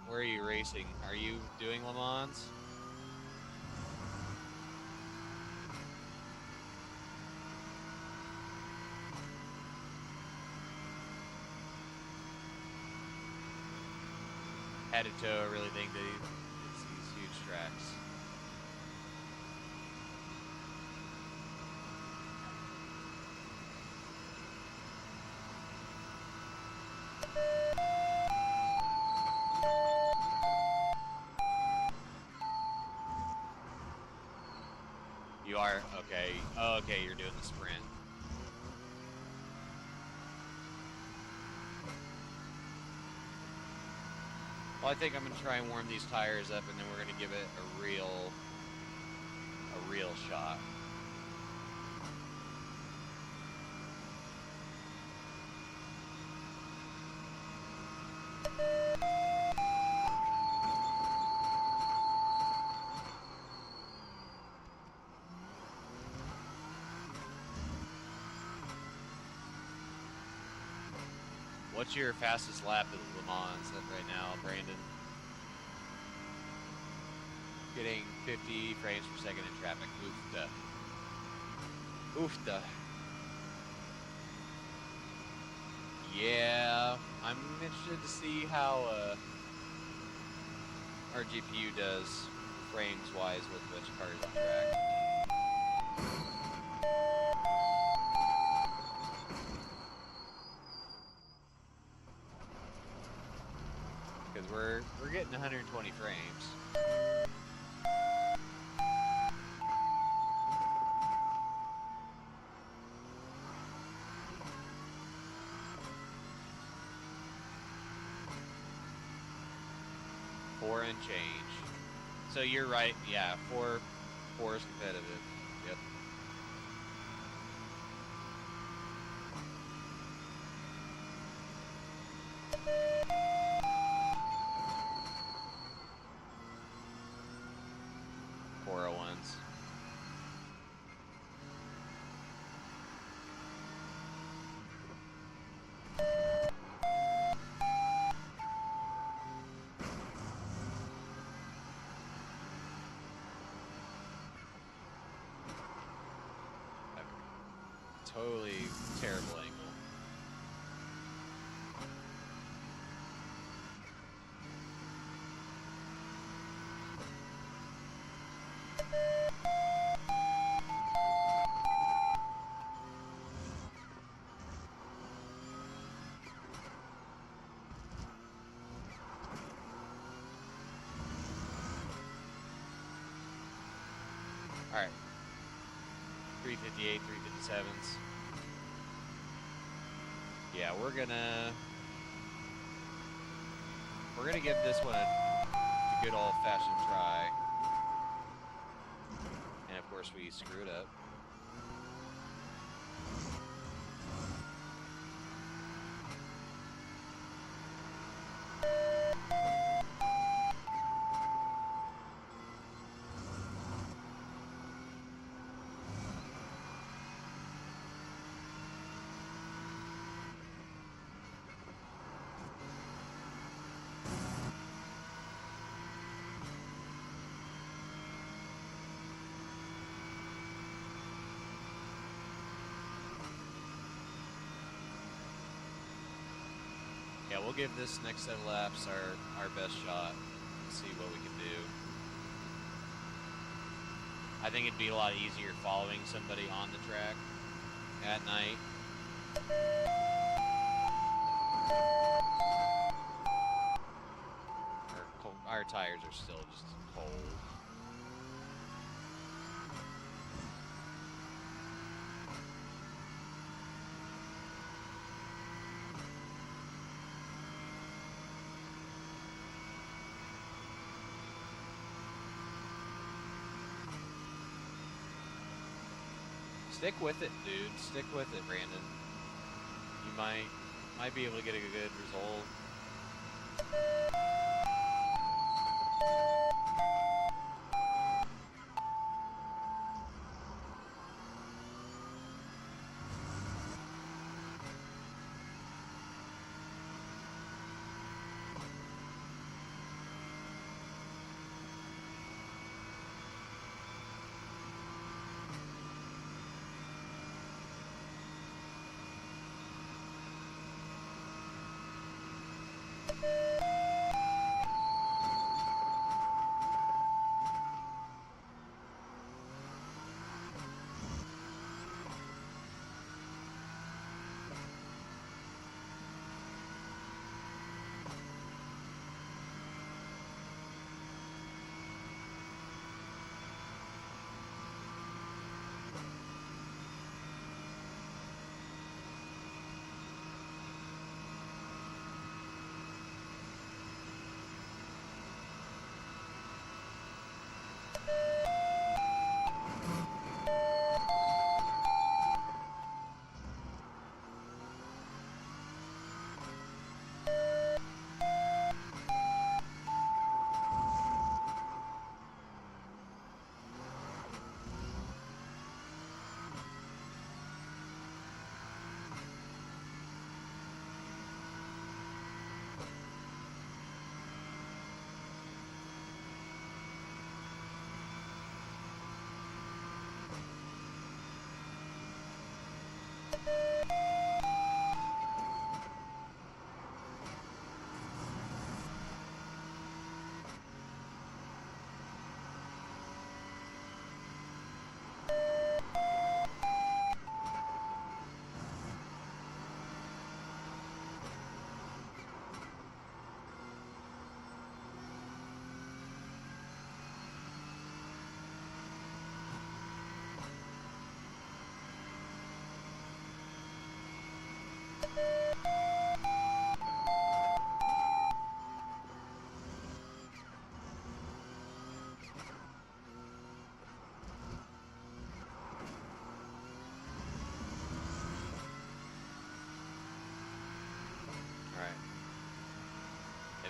Where are you racing? Are you doing Le Mans? Had to tow, I really think that it's these huge tracks. You are? Okay. Oh, okay, you're doing the sprint. Well, I think I'm gonna try and warm these tires up, and then we're gonna give it a real shot. What's your fastest lap at Le Mans right now, Brandon? Getting 50 frames per second in traffic. Oofda. Oofda. Yeah, I'm interested to see how our GPU does frames-wise with which cars on track. Because we're getting 120 frames. Four and change. So you're right. Yeah, four is competitive. Yep. .401s. Totally terrible angle. All right. 358, 357s. Yeah, we're gonna give this one a good old-fashioned try. And of course we screwed up. Yeah, we'll give this next set of laps our best shot and see what we can do. I think it'd be a lot easier following somebody on the track at night. Our tires are still just cold. Stick with it, dude. Stick with it, Brandon. You might be able to get a good result.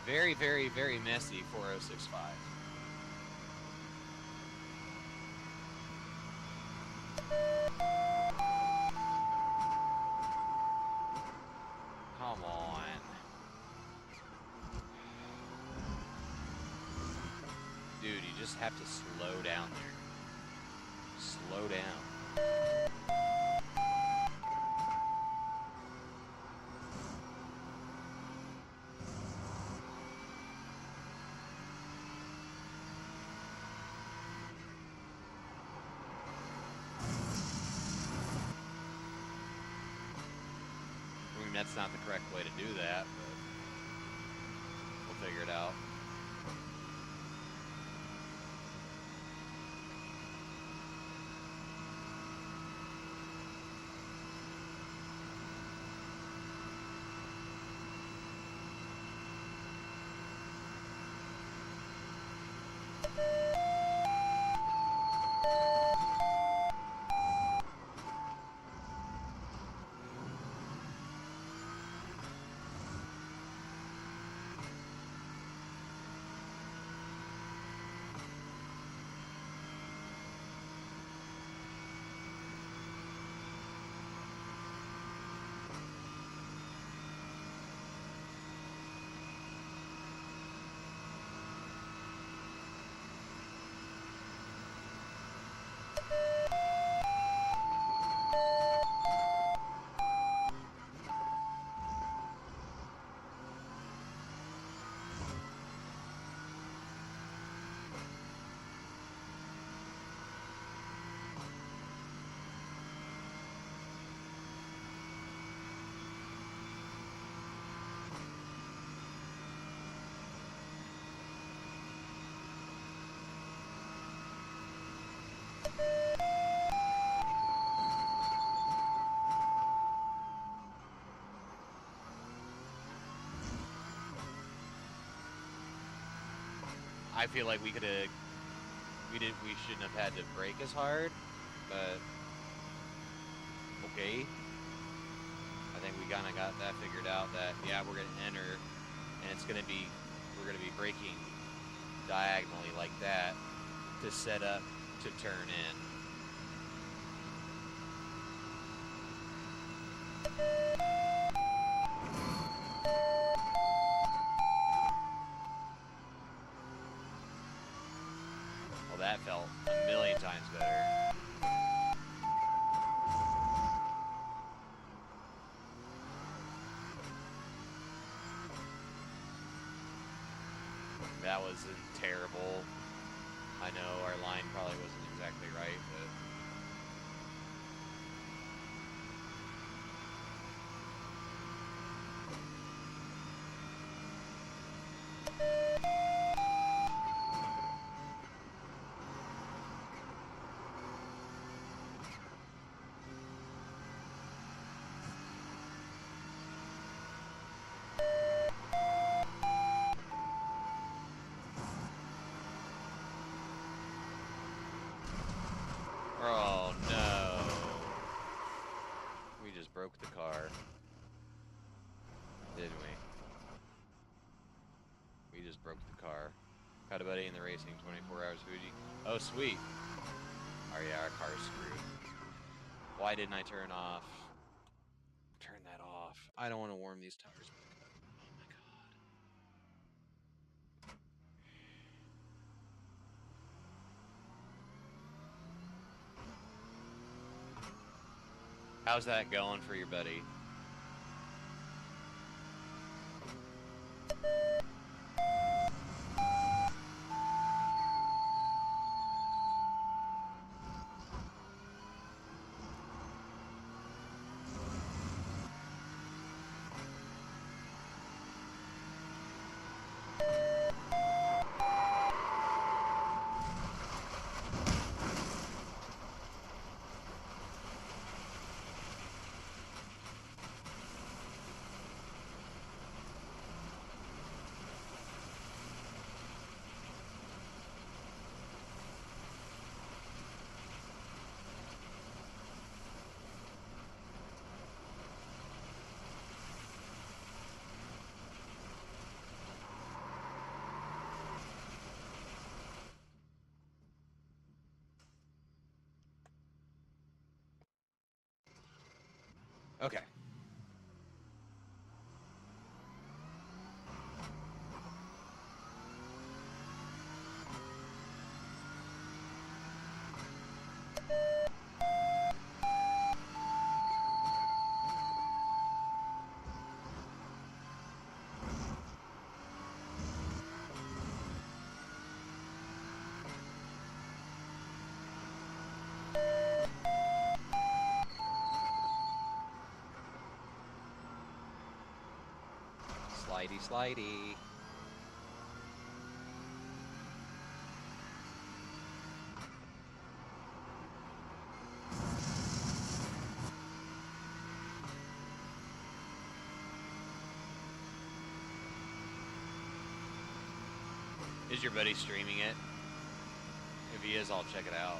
Very, very, very messy 4065. Come on. Dude, you just have to slow down there. Slow down. That's not the correct way to do that, but we'll figure it out. I feel like we shouldn't have had to brake as hard, but PORSCHE. I think we kind of got that figured out that, yeah, we're going to enter, and it's going to be, we're going to be braking diagonally like that to set up to turn in. Well, that felt a million times better. That wasn't terrible. I know our line probably wasn't exactly right, but oh no. We just broke the car. Didn't we? We just broke the car. Got a buddy in the racing 24 hours Fuji. Oh, sweet. Oh yeah, our car's screwed. Why didn't I turn that off? I don't want to warm these tires back up. Oh my god. How's that going for your buddy? Okay. Slidey, slidey. Is your buddy streaming it? If he is, I'll check it out.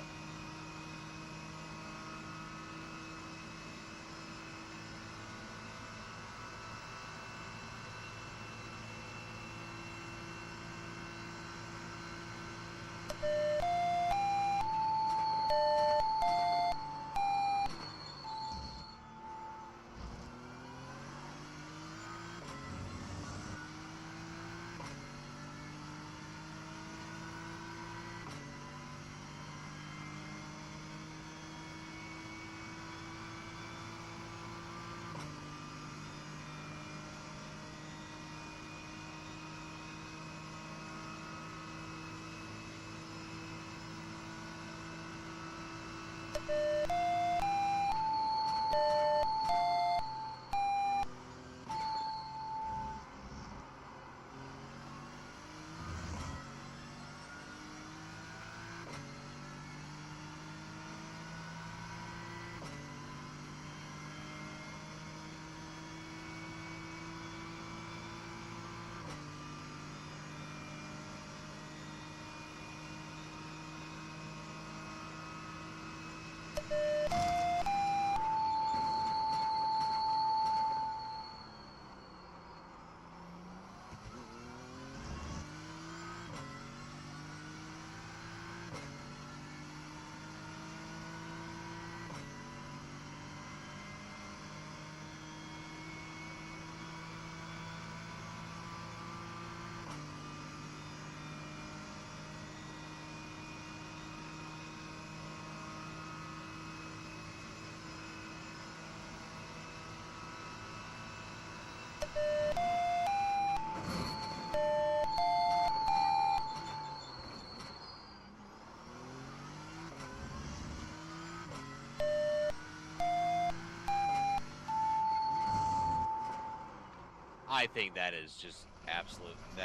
I think that is just absolute. No,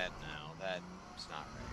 that's not right.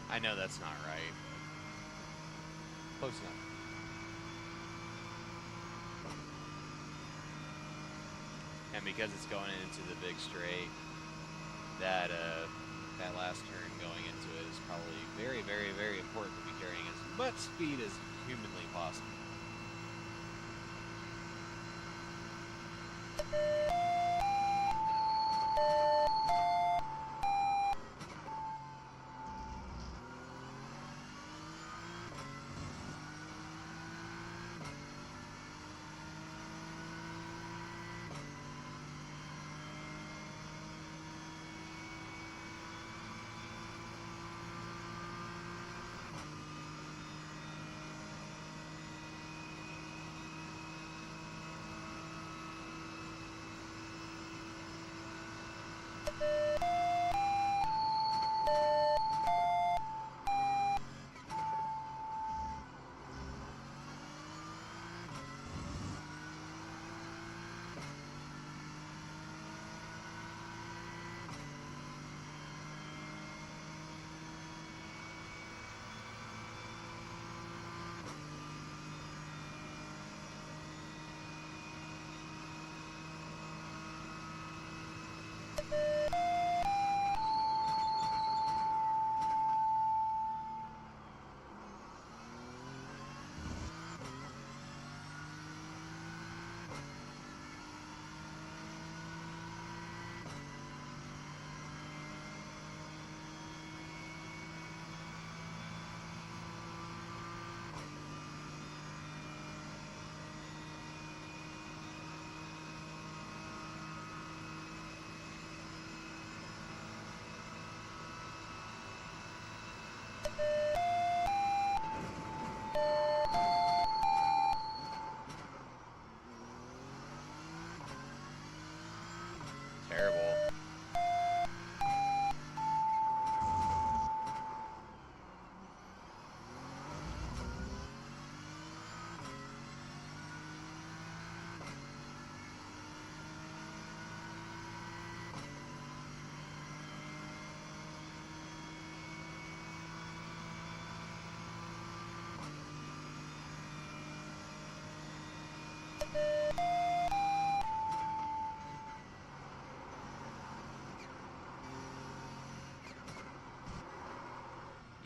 I know that's not right. Close enough. And because it's going into the big straight, that last turn going into it is probably very, very, very important to be carrying as much speed as humanly possible. Terrible.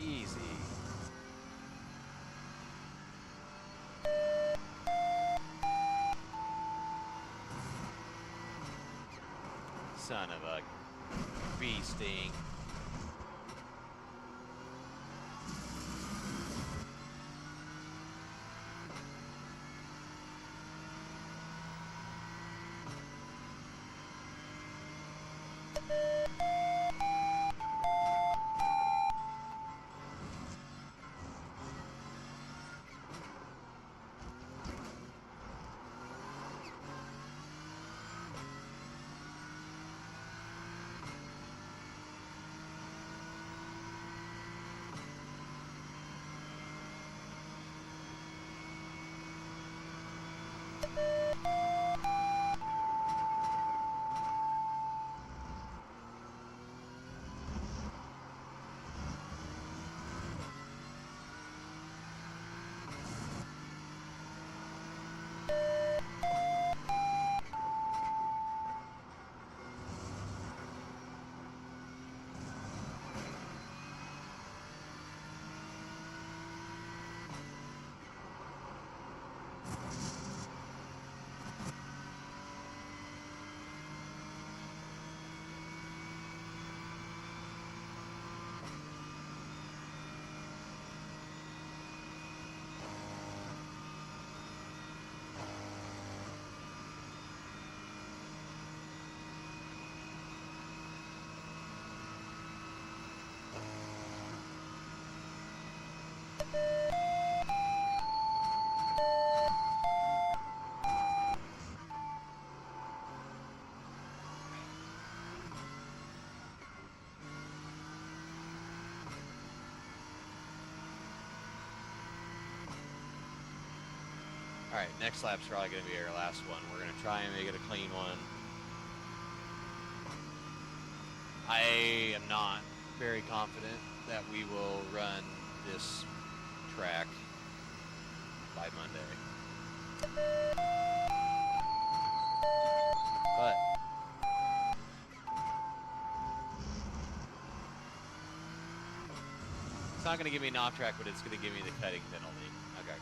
Easy. Son of a bee sting. Alright, next lap's probably going to be our last one. We're going to try and make it a clean one. I am not very confident that we will run this track by Monday. But it's not going to give me an off track, but it's going to give me the cutting penalty. Okay.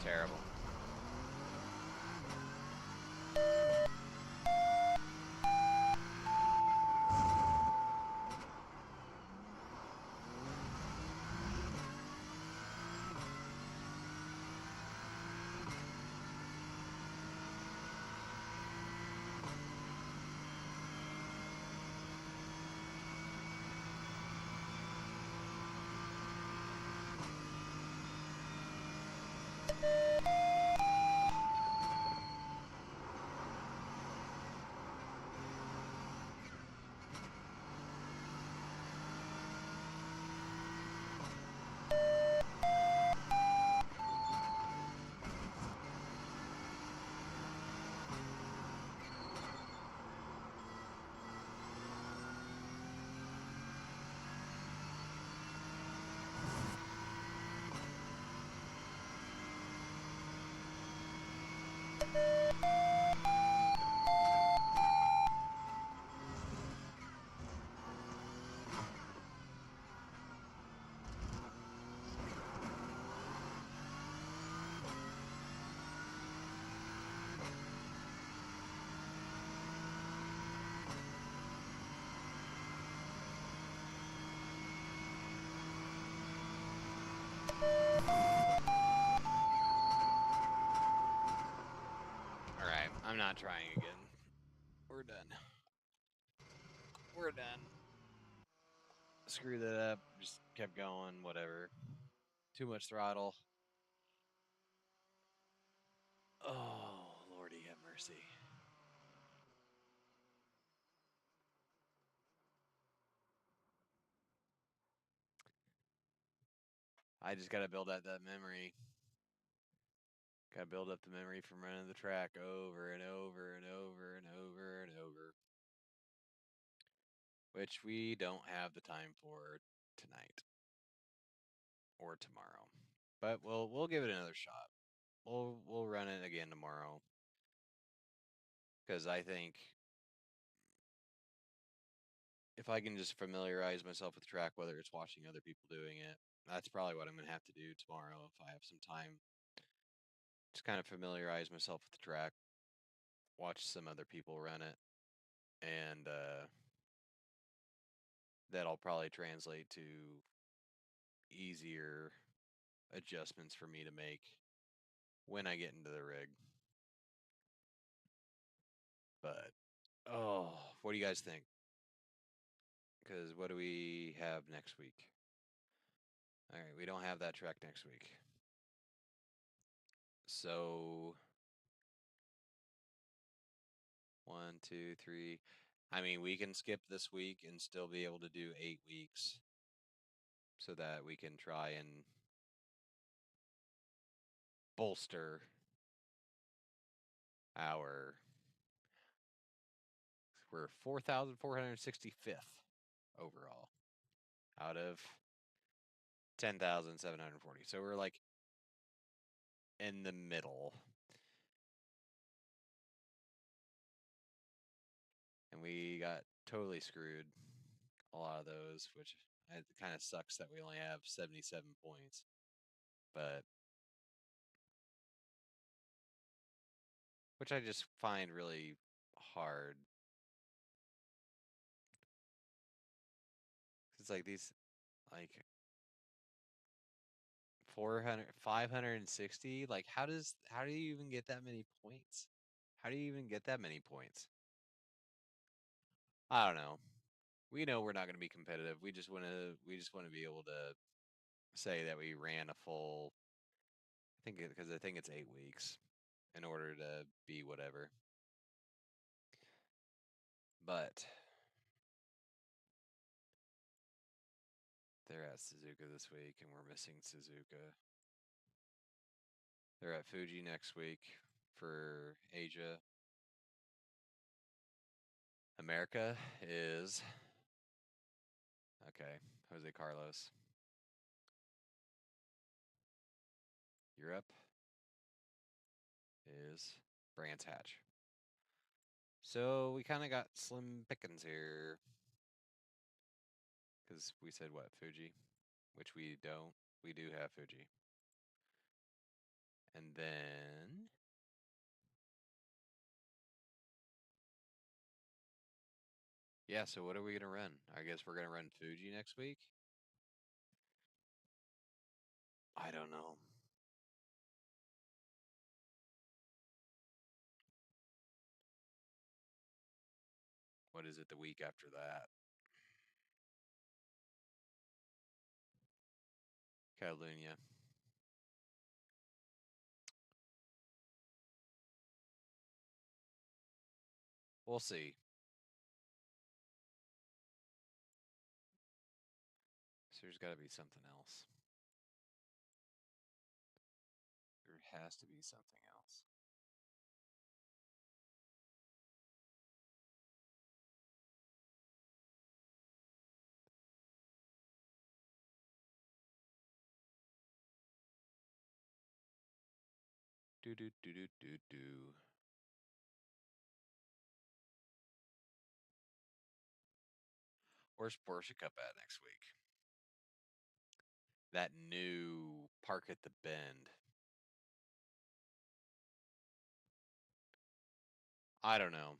Terrible. Alright, I'm not trying again. We're done. We're done. Screw that up. Just kept going, whatever. Too much throttle. Oh, Lordy have mercy. I just gotta build up that memory. Gotta build up the memory from running the track over and over and over and over and over. Which we don't have the time for tonight. Or tomorrow. But we'll give it another shot. We'll run it again tomorrow. Because I think if I can just familiarize myself with the track, whether it's watching other people doing it, that's probably what I'm going to have to do tomorrow if I have some time. Just kind of familiarize myself with the track, watch some other people run it, and that'll probably translate to easier adjustments for me to make when I get into the rig. But, oh, what do you guys think? Because what do we have next week? All right, we don't have that track next week. So 1, 2, 3. I mean, we can skip this week and still be able to do 8 weeks so that we can try and bolster our. We're 4,465th overall out of 10,740. So we're like in the middle. And we got totally screwed a lot of those, which it kind of sucks that we only have 77 points. But which I just find really hard. It's like these, like 400, 560. Like, how do you even get that many points? How do you even get that many points? I don't know. We know we're not going to be competitive. We just want to be able to say that we ran a full. Because I think it's 8 weeks in order to be whatever. But they're at Suzuka this week, and we're missing Suzuka. They're at Fuji next week for Asia. America is okay. Jose Carlos. Europe is Brands Hatch. So we kind of got slim pickings here. Because we said what? Fuji? Which we don't. We do have Fuji. And then yeah, so what are we gonna run? I guess we're gonna run Fuji next week. I don't know. What is it the week after that? Catalunya. We'll see. So there's got to be something else. There has to be something else. Do do do do do do. Where's Porsche Cup at next week? That new Park at the Bend. I don't know.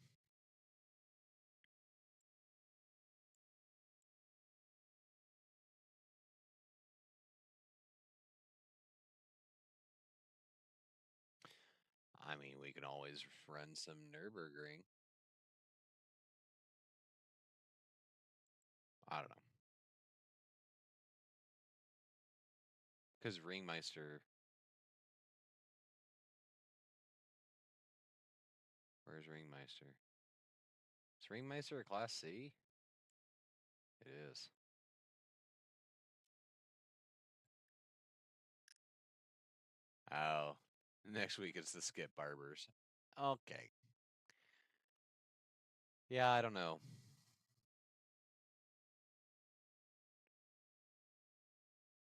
I mean, we can always run some Nürburgring. I don't know. Because Ringmeister. Where's Ringmeister? Is Ringmeister a Class C? It is. Oh, next week it's the Skip Barbers. Okay. Yeah, I don't know.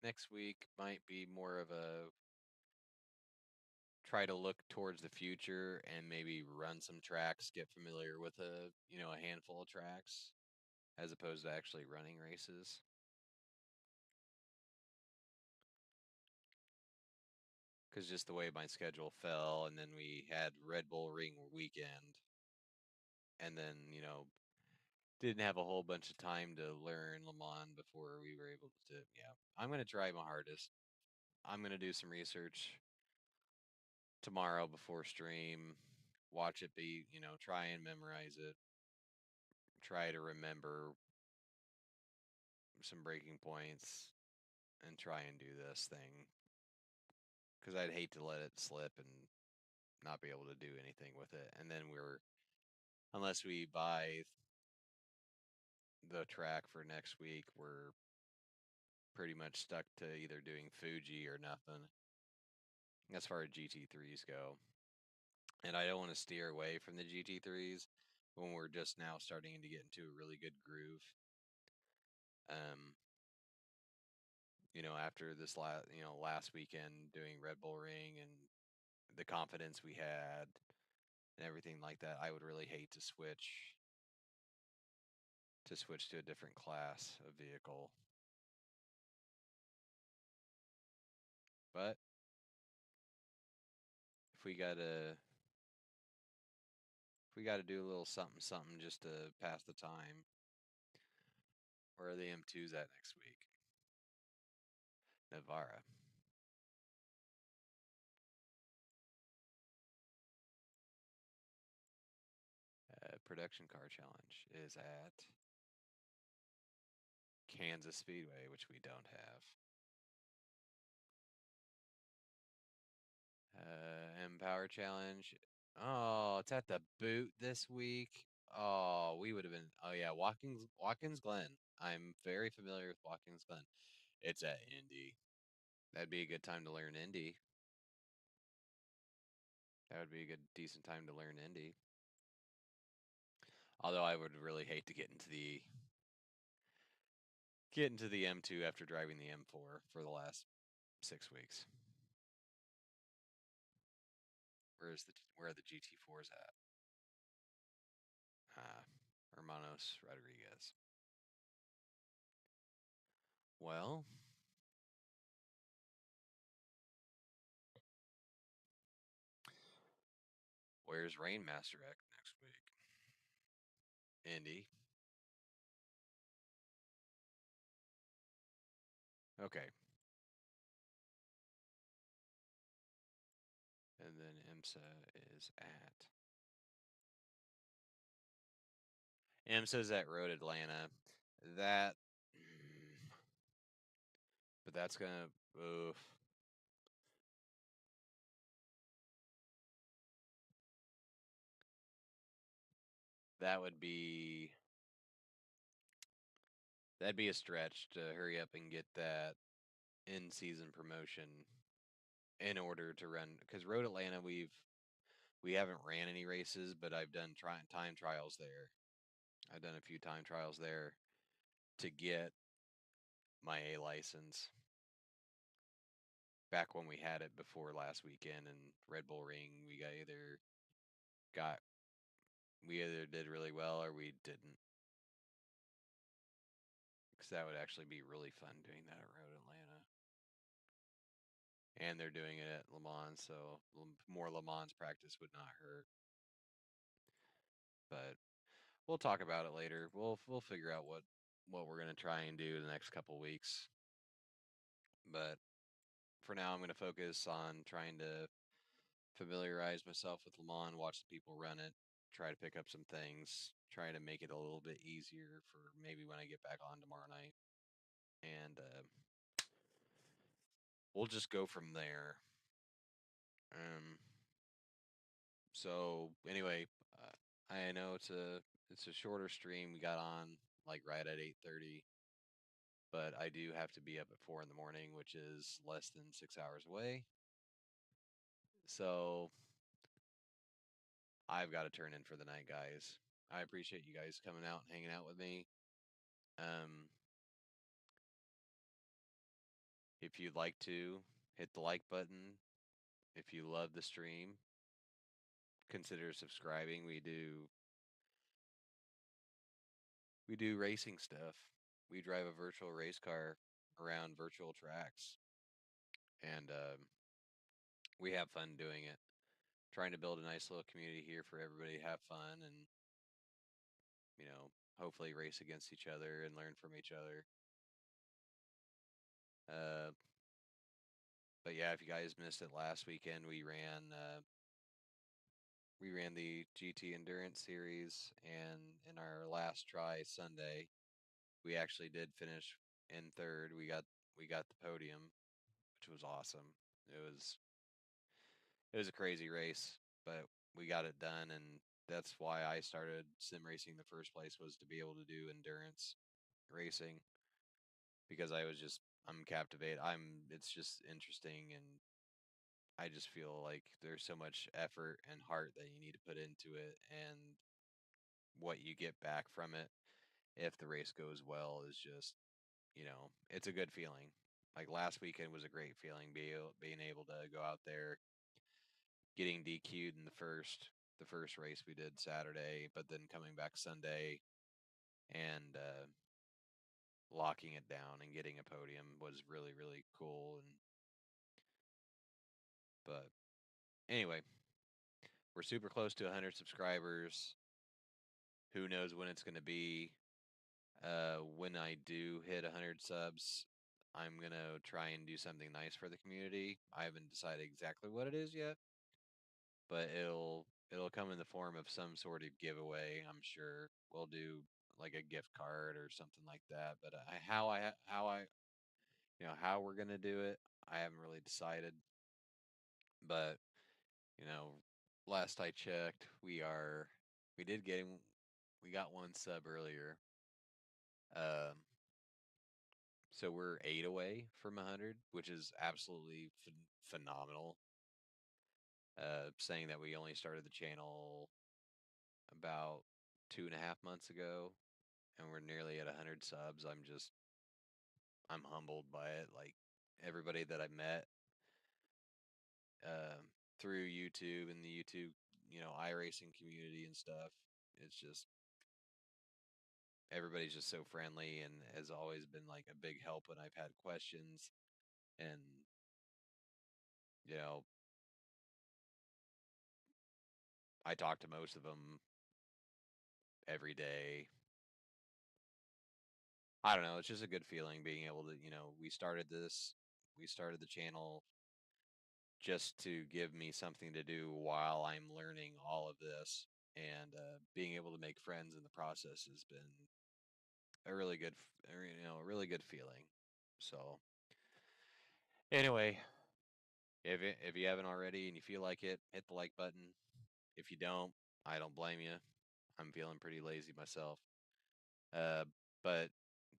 Next week might be more of a try to look towards the future and maybe run some tracks, get familiar with a handful of tracks as opposed to actually running races. Because just the way my schedule fell, and then we had Red Bull Ring weekend, and then didn't have a whole bunch of time to learn Le Mans before we were able to. Yeah, I'm gonna try my hardest. I'm gonna do some research tomorrow before stream, watch it be, try and memorize it, try to remember some breaking points, and try and do this thing. Because I'd hate to let it slip and not be able to do anything with it. And then unless we buy the track for next week, we're pretty much stuck to either doing Fuji or nothing. as far as GT3s go. And I don't want to steer away from the GT3s when we're just now starting to get into a really good groove. After this last weekend doing Red Bull Ring and the confidence we had and everything like that, I would really hate to switch to a different class of vehicle. But if we gotta do a little something just to pass the time, where are the M2s at next week? Navarra. Production car challenge is at Kansas Speedway, which we don't have. Empower challenge. Oh, it's at the boot this week. Oh, we would have been. Oh yeah, Watkins Glen. I'm very familiar with Watkins Glen. It's at Indy. That'd be a good time to learn Indy. That would be a good, decent time to learn Indy. Although I would really hate to get into the M2 after driving the M4 for the last 6 weeks. Where are the GT4s at? Hermanos Rodriguez. Well, where's Rainmaster at next week? Indy. Okay. And then IMSA's at Road Atlanta. That, but that's gonna, oof. That would be, that'd be a stretch to hurry up and get that in-season promotion in order to run, because Road Atlanta we haven't ran any races, but I've done time trials there. I've done a few time trials there to get my A license back when we had it before last weekend. And Red Bull Ring, we either did really well or we didn't, because that would actually be really fun doing that at Road Atlanta. And they're doing it at Le Mans, so more Le Mans practice would not hurt. But we'll talk about it later. We'll figure out what we're gonna try and do the next couple weeks. But for now, I'm gonna focus on trying to familiarize myself with Le Mans, watch the people run it, try to pick up some things, try to make it a little bit easier for maybe when I get back on tomorrow night. And we'll just go from there. So anyway, I know it's a shorter stream. We got on like right at 8:30, but I do have to be up at 4 in the morning, which is less than 6 hours away. So I've got to turn in for the night, guys. I appreciate you guys coming out and hanging out with me. If you'd like to, hit the like button. If you love the stream, consider subscribing. We do racing stuff. We drive a virtual race car around virtual tracks, and we have fun doing it. Trying to build a nice little community here for everybody to have fun and, hopefully race against each other and learn from each other. But yeah, if you guys missed it last weekend, we ran the GT Endurance Series, and in our last try Sunday, we actually did finish in third. We got the podium, which was awesome. It was a crazy race, but we got it done, and that's why I started sim racing in the first place, was to be able to do endurance racing, because I'm captivated. It's just interesting, and I just feel like there's so much effort and heart that you need to put into it, and what you get back from it, if the race goes well, is just, it's a good feeling. Like last weekend was a great feeling, being able to go out there, getting DQ'd in the first race we did Saturday, but then coming back Sunday and locking it down and getting a podium was really, really cool. But anyway, we're super close to 100 subscribers. Who knows when it's going to be? When I do hit 100 subs, I'm going to try and do something nice for the community. I haven't decided exactly what it is yet, but it'll come in the form of some sort of giveaway. I'm sure we'll do like a gift card or something like that. But how we're gonna do it, I haven't really decided. But you know, last I checked, we did get him. We got one sub earlier. Um, so we're 8 away from 100, which is absolutely phenomenal. Saying that we only started the channel about 2.5 months ago, and we're nearly at 100 subs. I'm humbled by it. Like everybody that I met um, through YouTube and the YouTube, iRacing community and stuff. It's just everybody's just so friendly and has always been like a big help when I've had questions. And you know, I talk to most of them every day. I don't know. It's just a good feeling being able to, we started the channel just to give me something to do while I'm learning all of this, and being able to make friends in the process has been a really good, a really good feeling. So anyway, if you haven't already and you feel like it, hit the like button. If you don't, I don't blame you. I'm feeling pretty lazy myself. Uh, but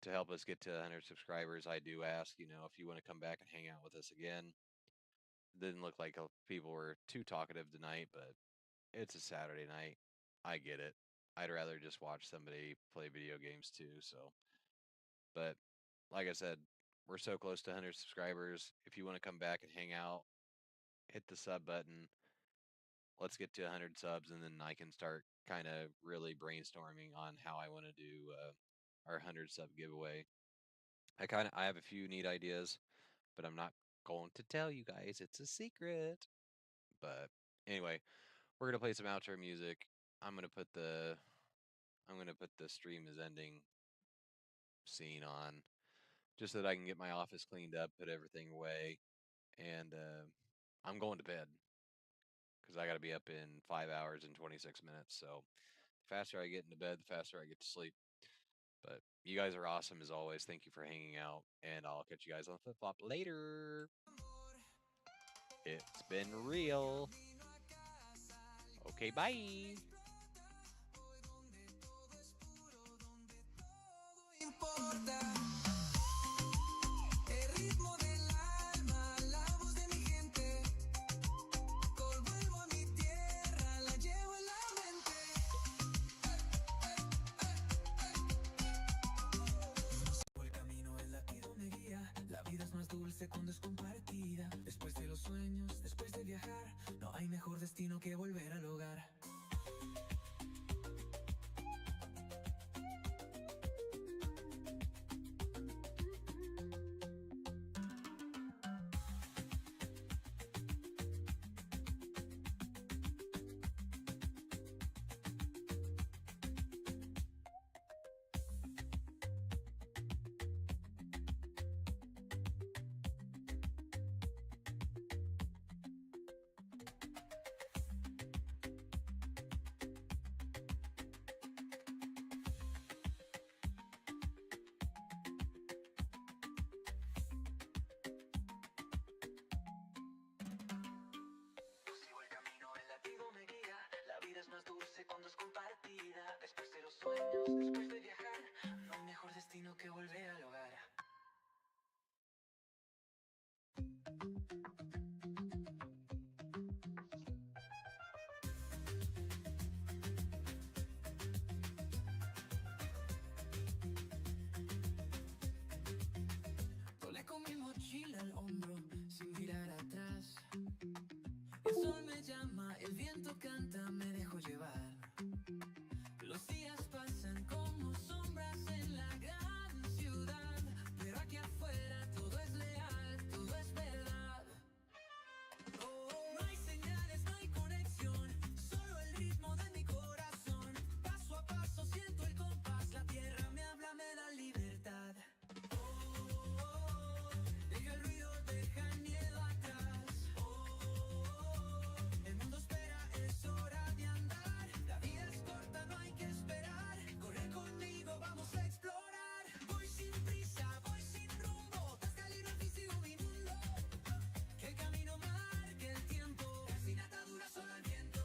to help us get to 100 subscribers, I do ask, if you want to come back and hang out with us again. Didn't look like people were too talkative tonight, but it's a Saturday night. I get it. I'd rather just watch somebody play video games too. So, but like I said, we're so close to 100 subscribers. If you want to come back and hang out, hit the sub button. Let's get to 100 subs, and then I can start kind of really brainstorming on how I want to do our 100 sub giveaway. I have a few neat ideas, but I'm not going to tell you guys. It's a secret. But anyway, we're gonna play some outro music. I'm gonna put the I'm gonna put the stream is ending scene on, just so that I can get my office cleaned up, put everything away, and I'm going to bed because I got to be up in 5 hours and 26 minutes. So the faster I get into bed, the faster I get to sleep. But you guys are awesome as always. Thank you for hanging out, and I'll catch you guys on Flip Flop later. It's been real. Okay, bye. Cuando es compartida, después de los sueños, después de viajar, no hay mejor destino que volver al hogar. Cuando es compartida, después de los sueños, después de viajar, no hay mejor destino que volver al hogar. El viento canta, me dejo llevar. Los días pasan como sombras en la gran ciudad, pero aquí afuera todo es leal, todo es verdad. No hay señales, no hay conexión, solo el ritmo de mi corazón. Paso a paso siento el compás, la tierra me habla, me da libertad. Deja el ruido, deja el miedo atrás. El mundo espera, es hora de andar. La vida es corta, no hay que esperar. Corre conmigo, vamos a explorar. Voy sin prisa, voy sin rumbo. Tasca libre y sigo mi mundo. Que el camino marque el tiempo, sin ataduras, solo el viento.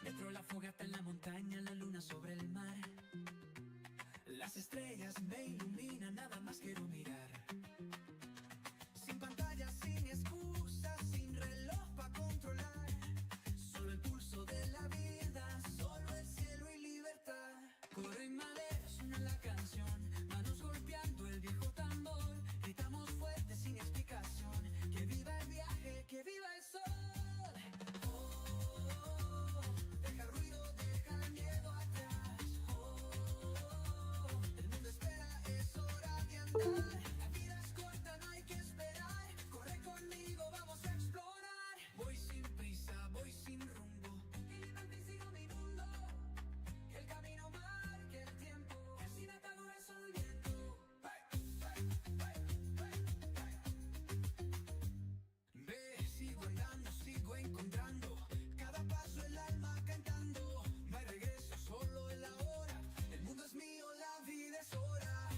Metro la fogata en la montaña, la luna sobre el mar. Las estrellas me iluminan, nada más quiero mirar. Sin pantallas, sin excusas, sin reloj para controlar. Solo el pulso de la vida, solo el cielo y libertad. Corren maderas, suena la canción, manos golpeando el viejo tambor. Gritamos fuerte sin explicación, que viva el viaje, que viva el sol. Deja el ruido, deja el miedo atrás. El mundo espera, es hora de andar. La vida es corta, no hay que esperar. Corre conmigo, vamos a explorar. Voy sin prisa, voy sin rumbo. Y sigo mi mundo. Que el camino marque el tiempo. Sin ataduras, solo el viento. Ve, sigo andando, sigo encontrando. Cada paso el alma cantando. No hay regreso, solo el ahora. El mundo es mío, la vida es hora.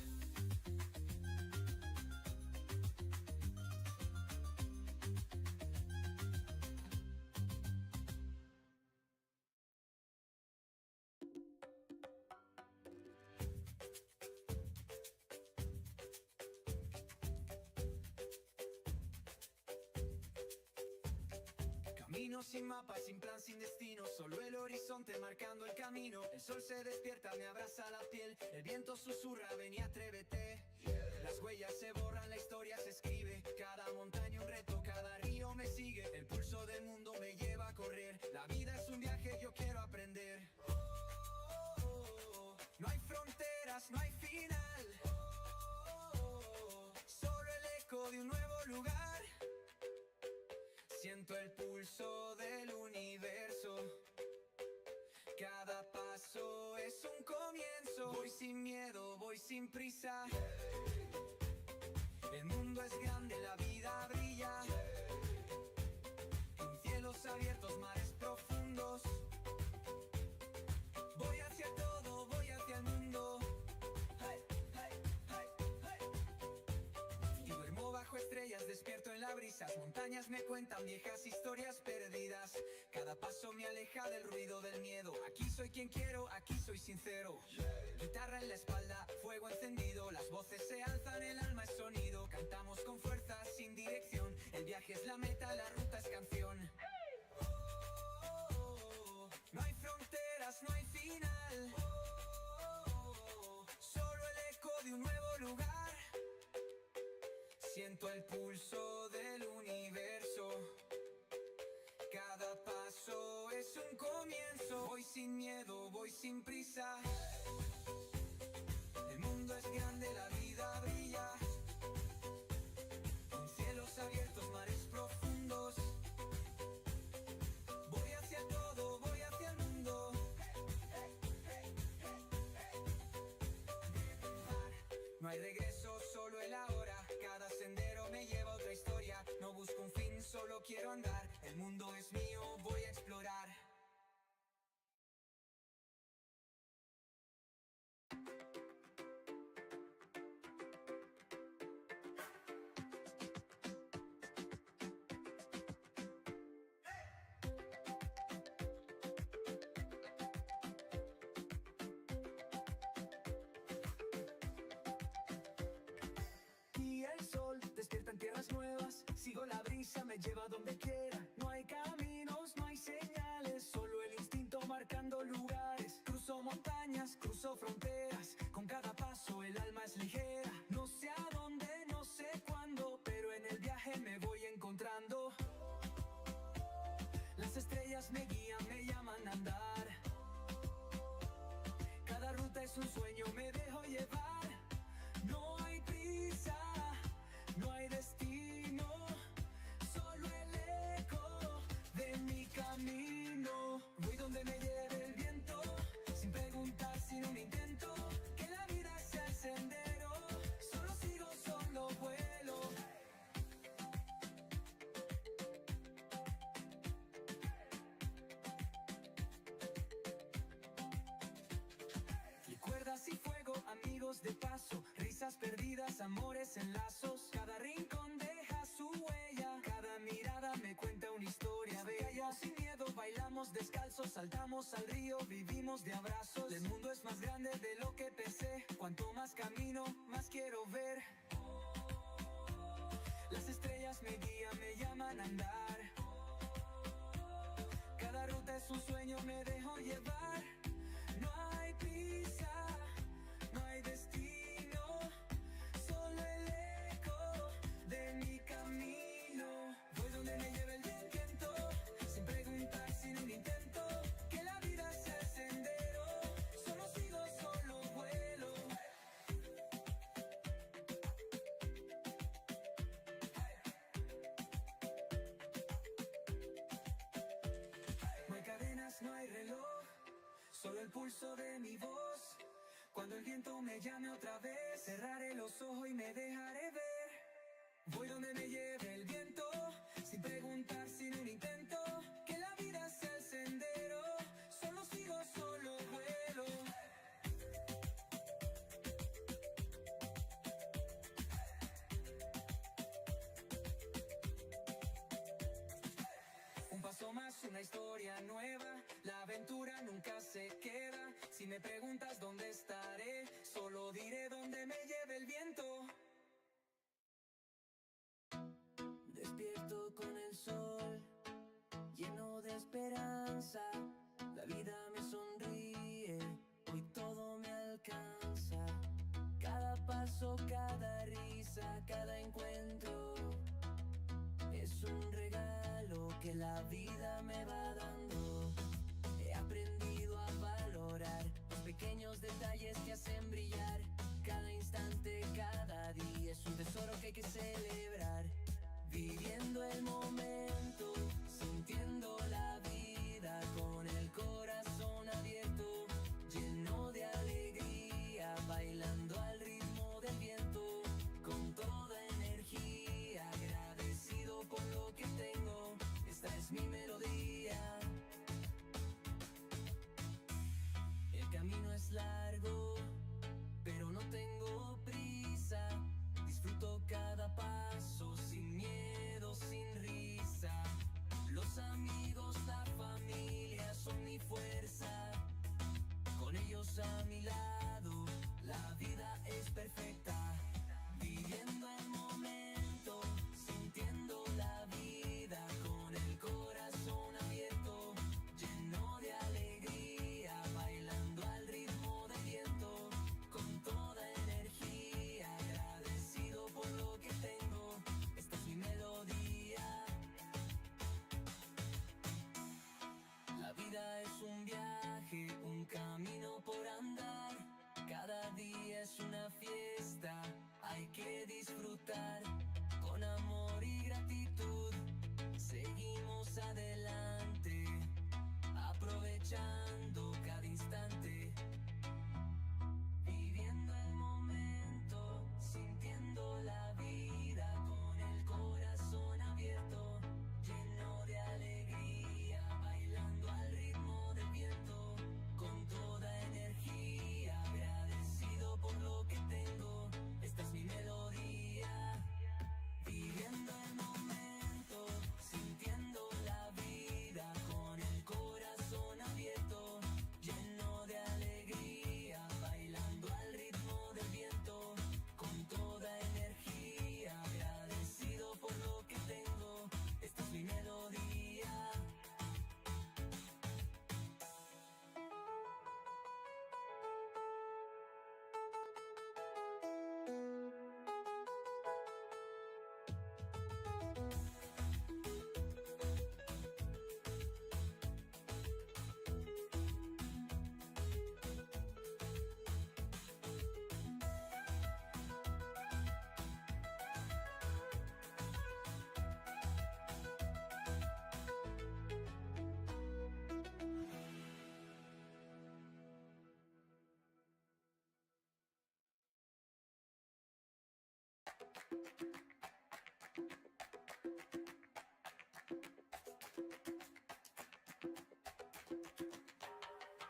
Camino sin mapa, sin plan, sin destino. Solo el horizonte marcando el camino. El sol se despierta, me abraza la piel. El viento susurra, ven y atrévete. Las huellas se borran, la historia se escribe. Cada montaña un reto, cada río me sigue. El pulso del mundo me lleva a correr. La vida es un viaje, yo quiero aprender. No hay fronteras, no hay final. Solo el eco de un nuevo lugar. Siento el pulso del universo. Cada paso es un comienzo. Voy sin miedo, voy sin prisa. El mundo es grande, la vida brilla. En cielos abiertos, mares profundos. Voy hacia todo, voy hacia el mundo. Y duermo bajo estrellas, despierto en la brisa. Las montañas me cuentan viejas historias perdidas. Cada paso me aleja del ruido del miedo. Aquí soy quien quiero, aquí soy sincero. Guitarra en la espalda, fuego encendido. Las voces se alzan, el alma es sonido. Cantamos con fuerza, sin dirección. El viaje es la meta, la ruta es canción. No hay fronteras, no hay final. Solo el eco de un nuevo lugar. Siento el pulso del universo. Cada paso es un comienzo. Voy sin miedo, voy sin prisa. El mundo es grande, la vida brilla. En cielos abiertos, mares profundos. Voy hacia todo, voy hacia el mundo. No hay regreso, solo el ahora. Cada sendero me lleva a otra historia. No busco un fin, solo quiero andar. El mundo es mío, voy a explorar. Y el sol despierta en tierras nuevas. Sigo la brisa, me lleva donde quiera. No hay caminos, no hay señales. Solo el instinto marcando lugares. Cruzo montañas, cruzo fronteras. Con cada paso el alma es ligera. No sé a dónde, no sé cuándo, pero en el viaje es un sueño, me dejo llevar. No hay prisa, no hay destino, solo el eco de mi camino. Voy donde me lleve el viento, sin preguntar, sin un intento. Que la vida sea el sendero, solo sigo, solo vuelo. Cuerdas y fuego, amigos de paso, risas perdidas, amores en lazos. Cada rincón deja su huella, cada mirada me cuenta una historia bella. Sin miedo bailamos descalzos, saltamos al río, vivimos de abrazos. El mundo es más grande de lo que pensé, cuanto más camino, más quiero ver. Las estrellas me guían, me llaman a andar. Cada ruta es un sueño, me dejo llevar. No hay prisa, no hay destino, solo el eco de mi camino. Voy donde me lleve el viento, sin preguntar, sin un intento. Que la vida sea el sendero, solo sigo, solo vuelo. No hay cadenas, no hay reloj, solo el pulso de mi voz. Cuando el viento me llame otra vez, cerraré los ojos y me dejaré ver. Voy donde me lleve el viento, sin preguntar, sin un intento. Que la vida sea el sendero, solo sigo, solo vuelo. Un paso más, una historia nueva. La aventura nunca se queda. Si me preguntas dónde estaré, solo diré dónde me lleve el viento. Despierto con el sol, lleno de esperanza. La vida me sonríe, hoy todo me alcanza. Cada paso, cada risa, cada encuentro es un regalo que la vida me va dando. He aprendido a valorar los pequeños detalles que hacen brillar. Cada instante, cada día es un tesoro que hay que celebrar. Viviendo el momento, sintiendo la vida, con el corazón abierto, lleno de alegría, bailando al ritmo del viento, con toda energía, agradecido por lo que tengo. Esta es mi melodía. El camino es largo, pero no tengo prisa. Disfruto cada paso.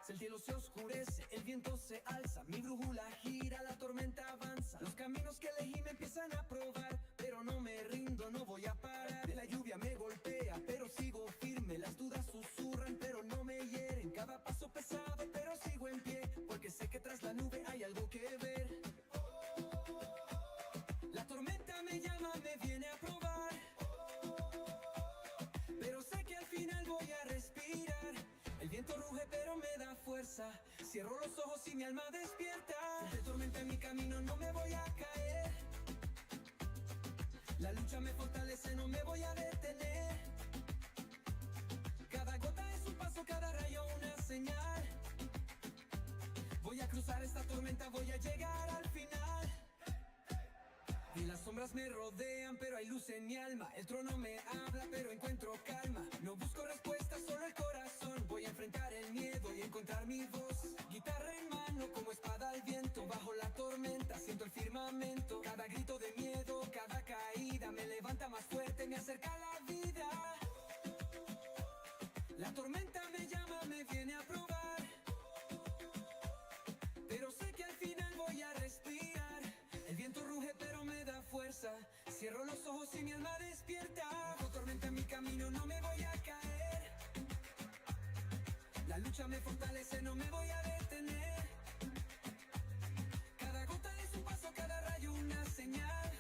El cielo se oscurece, el viento se alza, mi brújula gira, la tormenta avanza. Los caminos que elegí me empiezan a probar, pero no me rindo, no voy a parar. De la lluvia me golpea, pero sigo firme. Las dudas susurran, pero no me hieren. Cada paso pesado, pero sigo en pie, porque sé que tras la nube hay algo que ver. La tormenta me llama, me viene a probar, pero sé que al final voy a respirar. El viento ruge pero me da fuerza, cierro los ojos y mi alma despierta. Si hay tormenta en mi camino no me voy a caer, la lucha me fortalece, no me voy a detener. Cada gota es un paso, cada rayo una señal. Voy a cruzar esta tormenta, voy a llegar al final. Y las sombras me rodean, pero hay luz en mi alma. El trono me habla, pero encuentro calma. No busco respuestas, solo el corazón. Voy a enfrentar el miedo y encontrar mi voz. Guitarra en mano, como espada al viento. Bajo la tormenta, siento el firmamento. Cada grito de miedo, cada caída me levanta más fuerte, me acerca a la vida. La tormenta me llama, me viene a probar, pero sé que al final voy a respirar. El viento ruge pero me da fuerza, cierro los ojos y mi alma despierta. Bajo tormenta en mi camino no me voy a caer, la lucha me fortalece, no me voy a detener. Cada gota es un paso, cada rayo una señal.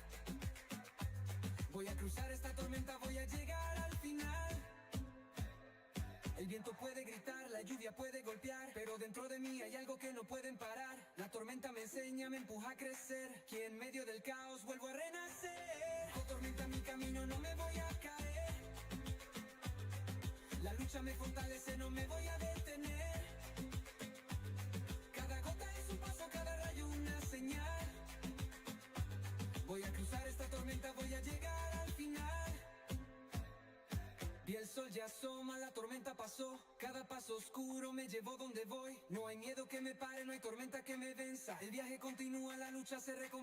Voy a cruzar esta tormenta, voy a llegar al final. El viento puede gritar, la lluvia puede golpear, pero dentro de mí hay algo que no pueden parar. La tormenta me enseña, me empuja a crecer, que en medio del caos vuelvo a renacer. Con tormenta en mi camino no me voy a caer, la lucha me fortalece, no me voy a detener. Cada gota es un paso, cada rayo una señal. Voy a cruzar esta tormenta, voy a llegar al final. Y el sol ya asoma, la tormenta pasó. Cada paso oscuro me llevó donde voy. No hay miedo que me pare, no hay tormenta que me venza. El viaje continúa, la lucha se recompensa.